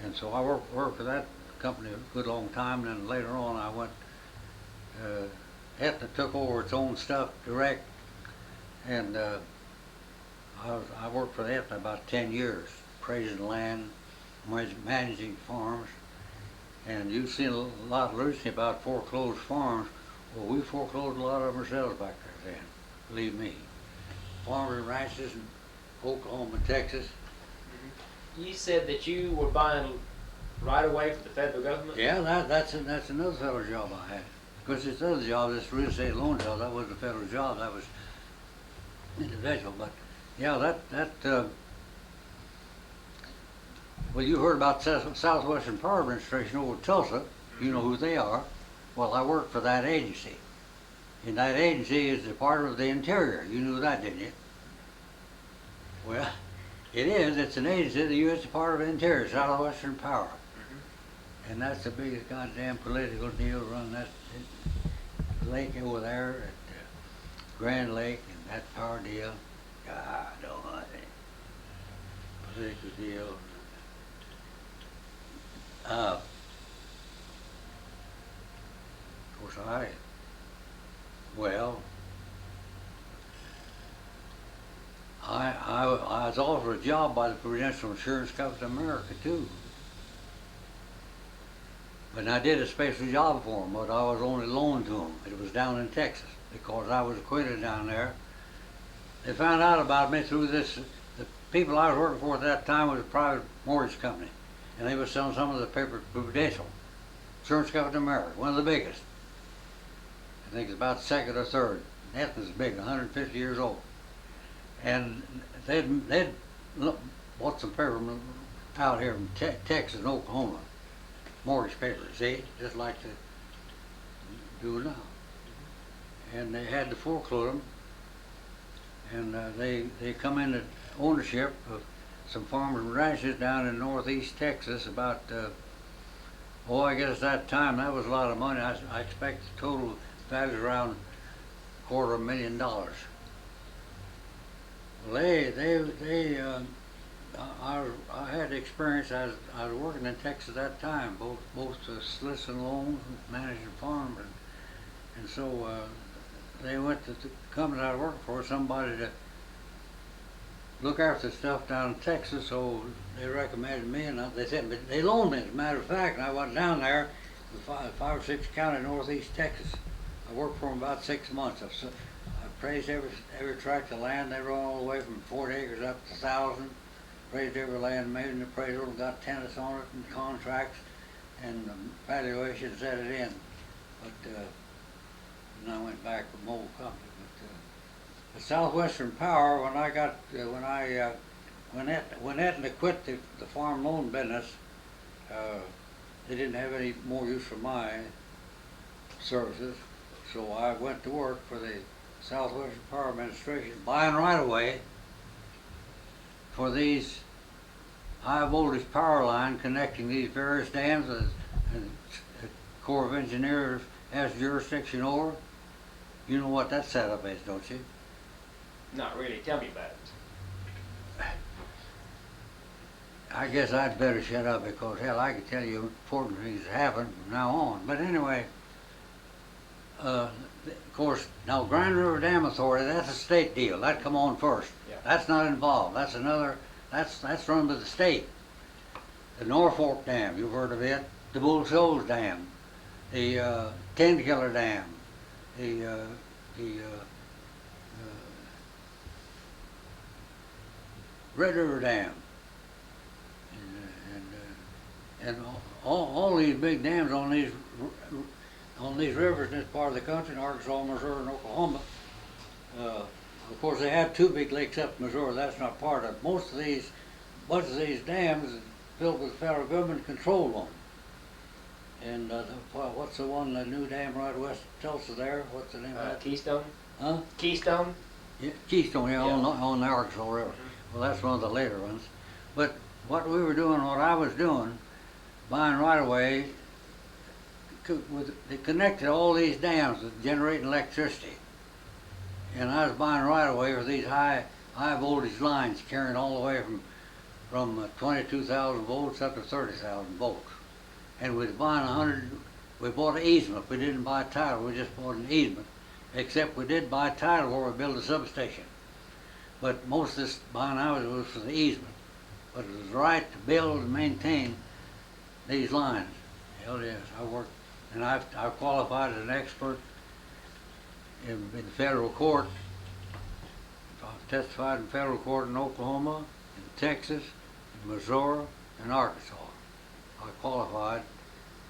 And so I worked for that company a good long time. And then later on, I went. Aetna took over its own stuff direct, and I worked for Aetna about 10 years, appraising land, managing farms, and you've seen a lot recently about foreclosed farms. Well, we foreclosed a lot of them ourselves back there then, believe me. Farmers and ranches in Oklahoma and Texas. You said that you were buying right away from the federal government? Yeah, that's another federal job I had. Because this other job, this real estate loan job, that wasn't a federal job, that was individual. But yeah, well, you heard about Southwestern Power Administration over in Tulsa. You know who they are. Well, I worked for that agency. And that agency is the Department of the Interior. You knew that, didn't you? Well, it is. It's an agency of the U.S. Department of the Interior, Southwestern Power. And that's the biggest goddamn political deal run that lake over there at Grand Lake, and that power deal. God almighty. Political deal. Of course, I was offered a job by the Prudential Insurance Company of America too. But I did a special job for them, but I was only loaned to them. It was down in Texas because I was acquitted down there. They found out about me through this. The people I was working for at that time was a private mortgage company, and they were selling some of the paper Prudential Insurance Company of America, one of the biggest. I think it's about second or third Nothing's big, 150 years old. And they'd bought some paper from out here from Texas and Oklahoma, mortgage papers, see, just like they do now. And they had to foreclose them, and they come into ownership of some farmers and ranches down in northeast Texas. About I guess at that time that was a lot of money. I expect the total value was around $250,000. Well, I had experience. I was working in Texas at that time, both soliciting loans, managing farms, and so they went to the company I was working for, somebody to look after the stuff down in Texas. So they recommended me, and they loaned me. As a matter of fact, and I went down there with five or six counties in northeast Texas. I worked for them about 6 months. I appraised every tract of land. They run all the way from 40 acres up to 1,000. Appraised every land, made an appraisal, and got tenants on it and contracts, and valuation set it in. But and I went back with my old company. But the Southwestern Power, when Aetna quit the farm loan business, they didn't have any more use for my services, so I went to work for the Southwestern Power Administration, buying right-of-way for these high voltage power line connecting these various dams that the Corps of Engineers has jurisdiction over. You know what that setup is, don't you? Not really. Tell me about it. I guess I'd better shut up because, hell, I could tell you important things that happen from now on. But anyway, of course, now Grand River Dam Authority, that's a state deal. That come on first. Yeah. That's not involved. That's run by the state. The Norfolk Dam, you've heard of it. The Bull Shoals Dam, the Ten Killer Dam, the Red River Dam, and all these big dams on these rivers in this part of the country, in Arkansas, Missouri, and Oklahoma. Of course, they have two big lakes up in Missouri. That's not part of it. Most of these dams built with the federal government control them. And what's the one, the new dam right west of Tulsa there? What's the name of that? Keystone? Huh? Keystone? Yeah, Keystone, yeah, Yeah. on the Arkansas River. Well, that's one of the later ones. But what I was doing, buying right away, they connected all these dams that generating electricity. And I was buying right away with these high voltage lines carrying all the way from 22,000 volts up to 30,000 volts. And we was buying we bought an easement. We didn't buy title, we just bought an easement. Except we did buy title where we built a substation. But most of this buying was for the easement. But it was right to build and maintain these lines. Hell yes, I worked, and I've qualified as an expert in the federal court. I've testified in federal court in Oklahoma, in Texas, in Missouri, and Arkansas. I qualified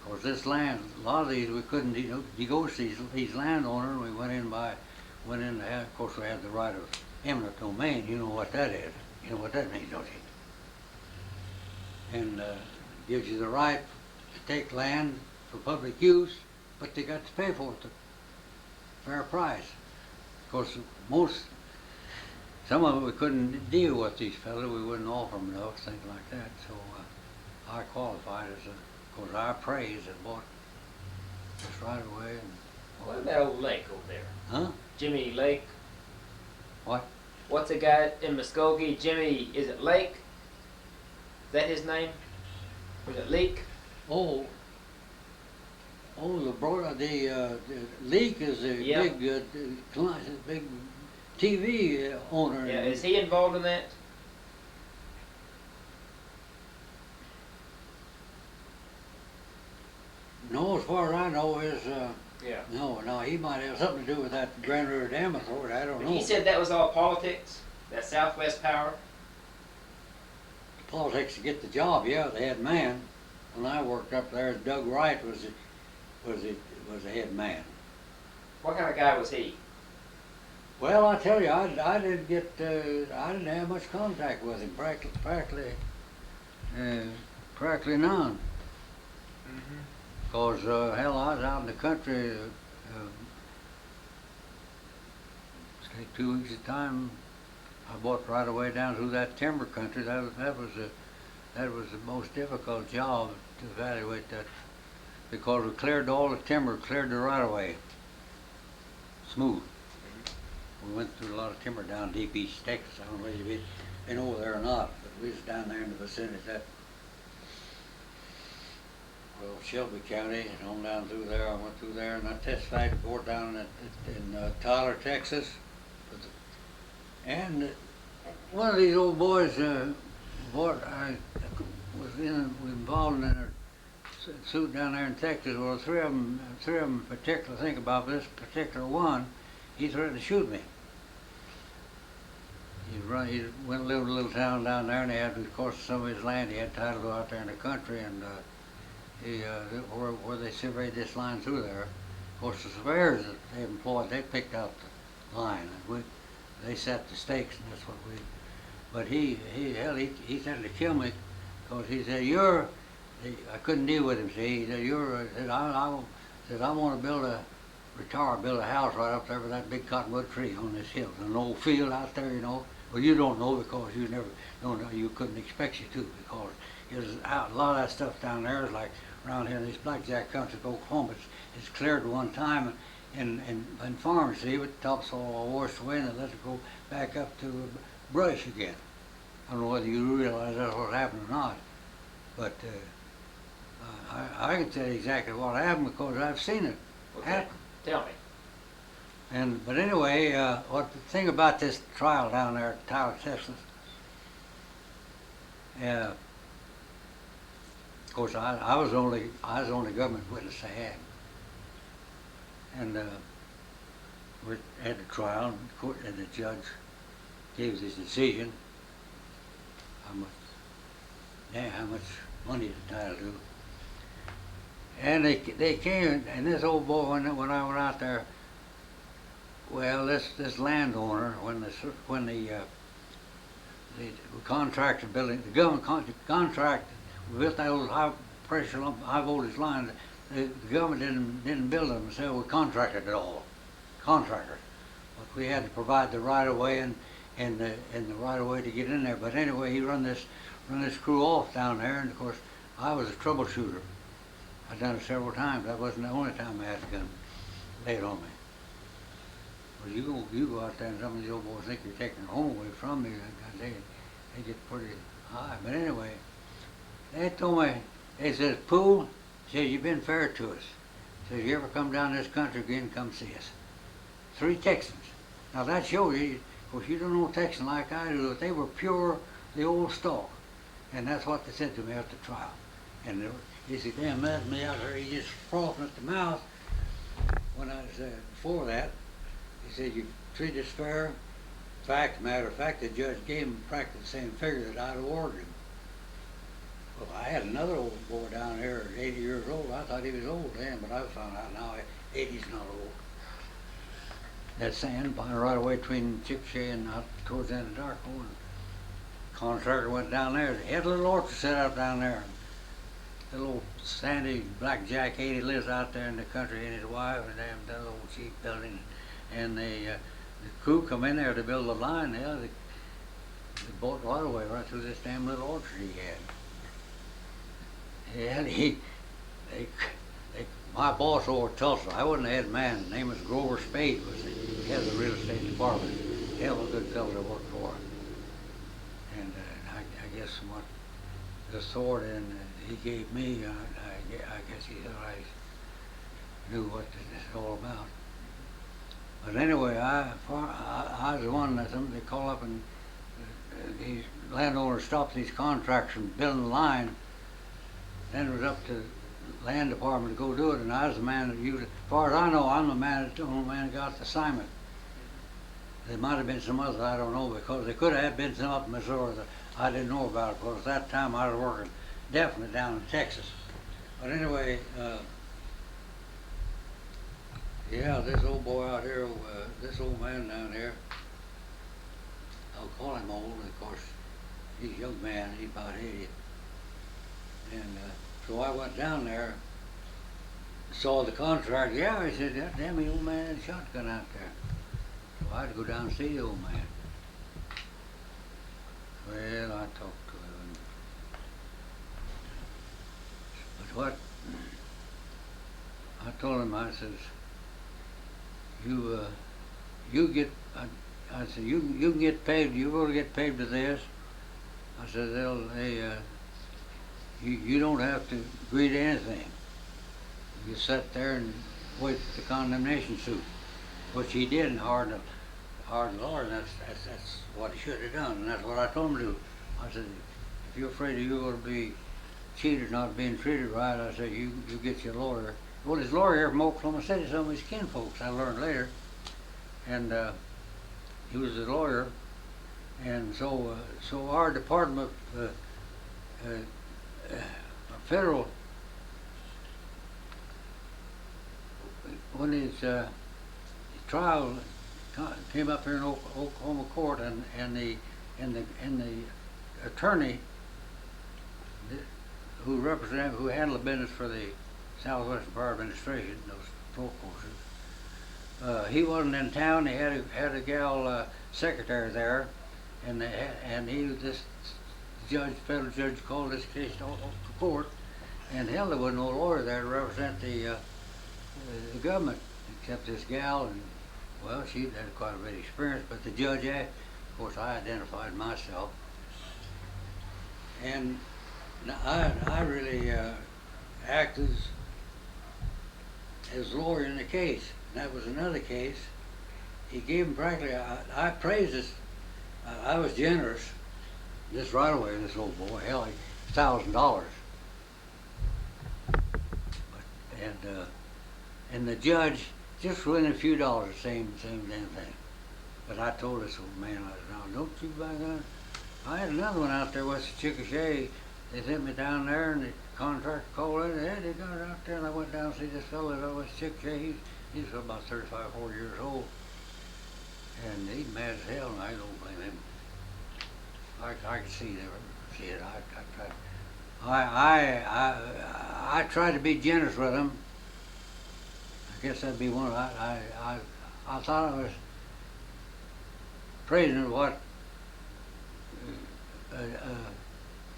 because this land, a lot of these we couldn't negotiate these landowners. We went in to have, of course we had the right of eminent domain. You know what that is. You know what that means, don't you? And gives you the right to take land for public use, but they got to pay for it, the fair price. Of course, some of it we couldn't deal with these fellas. We wouldn't offer them enough, things like that. So I qualified of course I appraised and bought this right away. What about that old lake over there? Huh? Jimmy Lake? What? What's the guy in Muskogee? Jimmy, is it Lake? Is that his name? Or is it Leak? The Leak is a Yeah. big TV owner. Yeah, is he involved in that? No, as far as I know, Yeah. no, he might have something to do with that Grand River Dam Authority. I don't know. He said that was all politics. That Southwest Power. Politics to get the job. Yeah, they had man. When I worked up there, Doug Wright was the head man. What kind of guy was he? Well, I tell you, I didn't get, I didn't have much contact with him, uh, practically none. Cause hell, I was out in the country, take 2 weeks at a time. I walked right away down through that timber country. That was the most difficult job to evaluate that, because we cleared all the timber, cleared the right of way, smooth. We went through a lot of timber down deep East Texas. I don't know if you've been over there or not, but we was down there in the vicinity of that, well, Shelby County, and on down through there. I went through there and I testified in court down in Tyler, Texas. And one of these old boys, I was involved in a suit down there in Texas. Well, three of them in particular, think about this particular one, he threatened to shoot me. He went and lived in a little town down there, and he had, of course, some of his land he had title out there in the country, and where they surveyed this line through there. Of course, the surveyors that they employed, they picked out the line, and they set the stakes, and that's what we. But he threatened to kill me, because he said, I couldn't deal with him. See, he said, I want to build a house right up there with that big cottonwood tree on this hill, an old field out there, you know. Well, you don't know because you never don't know. You couldn't expect you to, because there's a lot of that stuff down there is like around here in these blackjack country of Oklahoma. It's cleared one time and farms, see, with topsoil washed away and they let it go back up to brush again. I don't know whether you realize that's what happened or not, but I can tell you exactly what happened because I've seen it happen. Tell me. But anyway, what the thing about this trial down there at Tyler, Texas, of course, I was the only government witness they had, and we had the trial, and the court and the judge gave his decision how much money to entitled to, and they came, and this old boy when I went out there. Well, this landowner, when the contractor building, the government contract built that old high pressure, high voltage line, the government didn't build them themselves. We contracted it all, contractors. But we had to provide the right of way and the right of way to get in there. But anyway, he run this crew off down there, and of course I was a troubleshooter. I'd done it several times. That wasn't the only time I had a gun laid on me. Well, you go out there and some of these old boys think you're taking their home away from me. They get pretty high. But anyway, they told me, they says, Poole, says, you've been fair to us. Says, you ever come down this country again, come see us. 3 Texans. Now that shows you, of course you don't know Texan like I do, but they were pure, the old stock. And that's what they said to me after the trial. And he said, damn, that's me out there, he just frothing at the mouth. When I was before that, he said, you treat us fair. Matter of fact, the judge gave him practically the same figure that I'd awarded him. Well, I had another old boy down here, 80 years old. I thought he was old then, but I found out now 80's not old. That sand right away between Chickasha and out towards the end of Darko. And the contractor went down there. He had a little orchard set up down there. The little sandy blackjack 80 lives out there in the country, and his wife, and that little cheap building. And the crew come in there to build the line. Yeah, they bought right away right through this damn little orchard he had. Yeah, my boss over at Tulsa, I wouldn't have had a man. His name was Grover Spade. Was the head of the real estate department. Hell of a good fellow to work for. And I guess what the sword he gave me, I guess he thought I knew what this is all about. But anyway, I was the one that they call up and these landowners stopped these contracts from building the line. Then it was up to the land department to go do it, and I was the man that as far as I know, I'm the only man that got the assignment. There might have been some others, I don't know, because there could have been some up in Missouri that I didn't know about, because at that time I was working definitely down in Texas. But anyway, Yeah, this old boy out here, this old man down here, I'll call him old, of course, he's a young man, he's about 80. And so I went down there, saw the contract. Yeah, he said, that damn old man had a shotgun out there. So I had to go down and see the old man. Well, I talked to him. But what, I told him, I says, you get, I said, you can get paid, you're going to get paid for this. I said, you don't have to agree to anything. You sit there and wait for the condemnation suit, which he did and hard the Lord, and that's what he should have done, and that's what I told him to do. I said, if you're afraid that you're going to be cheated, not being treated right, I said, you get your lawyer. Well, his lawyer here from Oklahoma City, some of his kinfolks, I learned later, and he was a lawyer, and so our department, federal, when his trial came up here in Oklahoma court, and the attorney who handled the business for the Southwestern Power Administration, those folk courses, he wasn't in town. He had a gal secretary there, and this federal judge called this case to court, and hell, there wasn't no lawyer there to represent the government, except this gal, and well, she had quite a bit of experience, but the judge, of course, I identified myself, and I really acted as lawyer in the case. And that was another case. He gave him practically, I praised this, I was generous, this right away, this old boy, hell, $1,000. And the judge, just within a few dollars, the same damn thing. But I told this old man, I said, no, don't you buy that. I had another one out there, west of Chickasha. They sent me down there, and the contractor called in, hey, they got it out there, and I went down to see this fellow that was Chickasha. He's about 35, 40 years old. And he's mad as hell, and I don't blame him. I could see it. I tried to be generous with him. I guess that'd be one. I thought I was praising what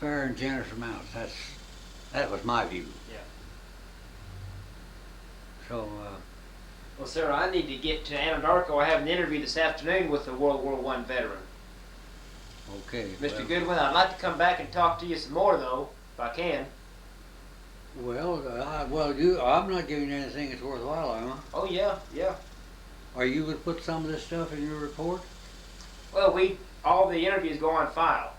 fair and generous amounts. That was my view. Yeah. So. Well, sir, I need to get to Anadarko. I have an interview this afternoon with a World War I veteran. Okay. Mr. Well, Goodwin, I'd like to come back and talk to you some more, though, if I can. Well, I'm not giving you anything that's worthwhile, am I? Oh, yeah. Are you going to put some of this stuff in your report? Well, all the interviews go on file.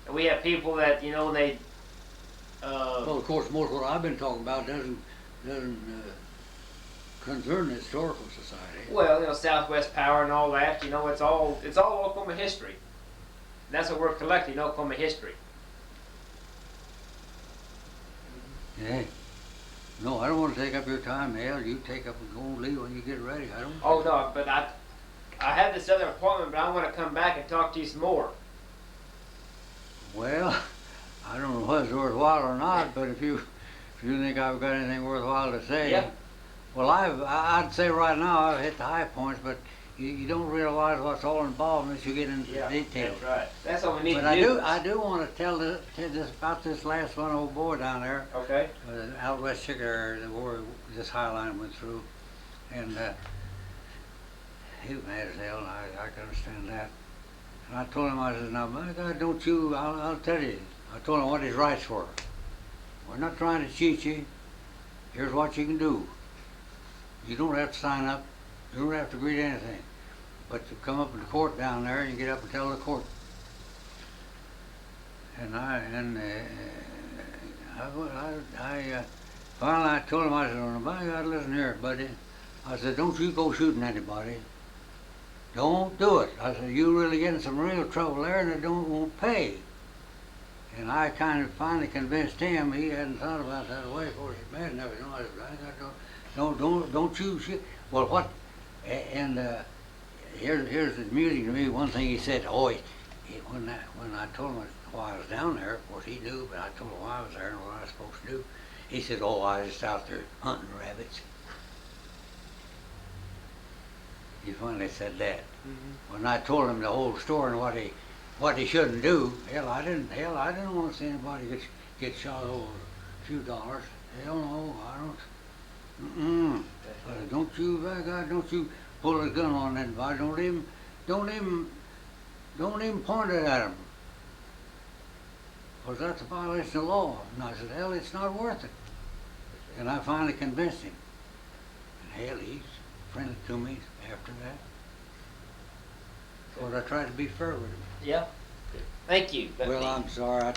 And we have people that, they... Well, of course, most of what I've been talking about doesn't concern the Historical Society. Well, Southwest Power and all that, it's all Oklahoma history. And that's what we're collecting, Oklahoma history. Yeah. No, I don't want to take up your time, Hal. You take up and go and leave when you get ready. I don't. Oh, no, but I have this other appointment, but I want to come back and talk to you some more. Well, I don't know whether it's worthwhile or not, but if you think I've got anything worthwhile to say, yeah. Well, I'd say right now I've hit the high points, but you don't realize what's all involved unless you get into the details. That's right. That's what we need but to do. I do want to tell this about this last one old boy down there. Okay. Out west Chicago, where this High Line went through, and he was mad as hell, and I can understand that. And I told him, I said, now, my God, don't you, I'll tell you. I told him what his rights were. We're not trying to cheat you. Here's what you can do. You don't have to sign up. You don't have to agree to anything. But to come up in the court down there, and you get up and tell the court. And finally I told him, I said, well, by God, listen here, buddy. I said, don't you go shooting anybody. Don't do it. I said, you really get in some real trouble there, and it won't pay. And I kind of finally convinced him. He hadn't thought about that way. Of course, he's mad enough. I said, don't you shoot. Well, what, and here's the music to me. One thing he said, when I told him why I was down there, of course he knew, but I told him why I was there and what I was supposed to do. He said, oh, I was just out there hunting rabbits. He finally said that. Mm-hmm. When I told him the whole story and what he shouldn't do, I didn't want to see anybody get shot over a few dollars. Hell no, I don't. Don't you, by God, don't you pull a gun on anybody. Don't even point it at him. Because that's a violation of law. And I said, hell, it's not worth it. And I finally convinced him. And hell, he's friendly to me after that. But I tried to be fair with him. Yeah. Thank you. Well, I'm sorry.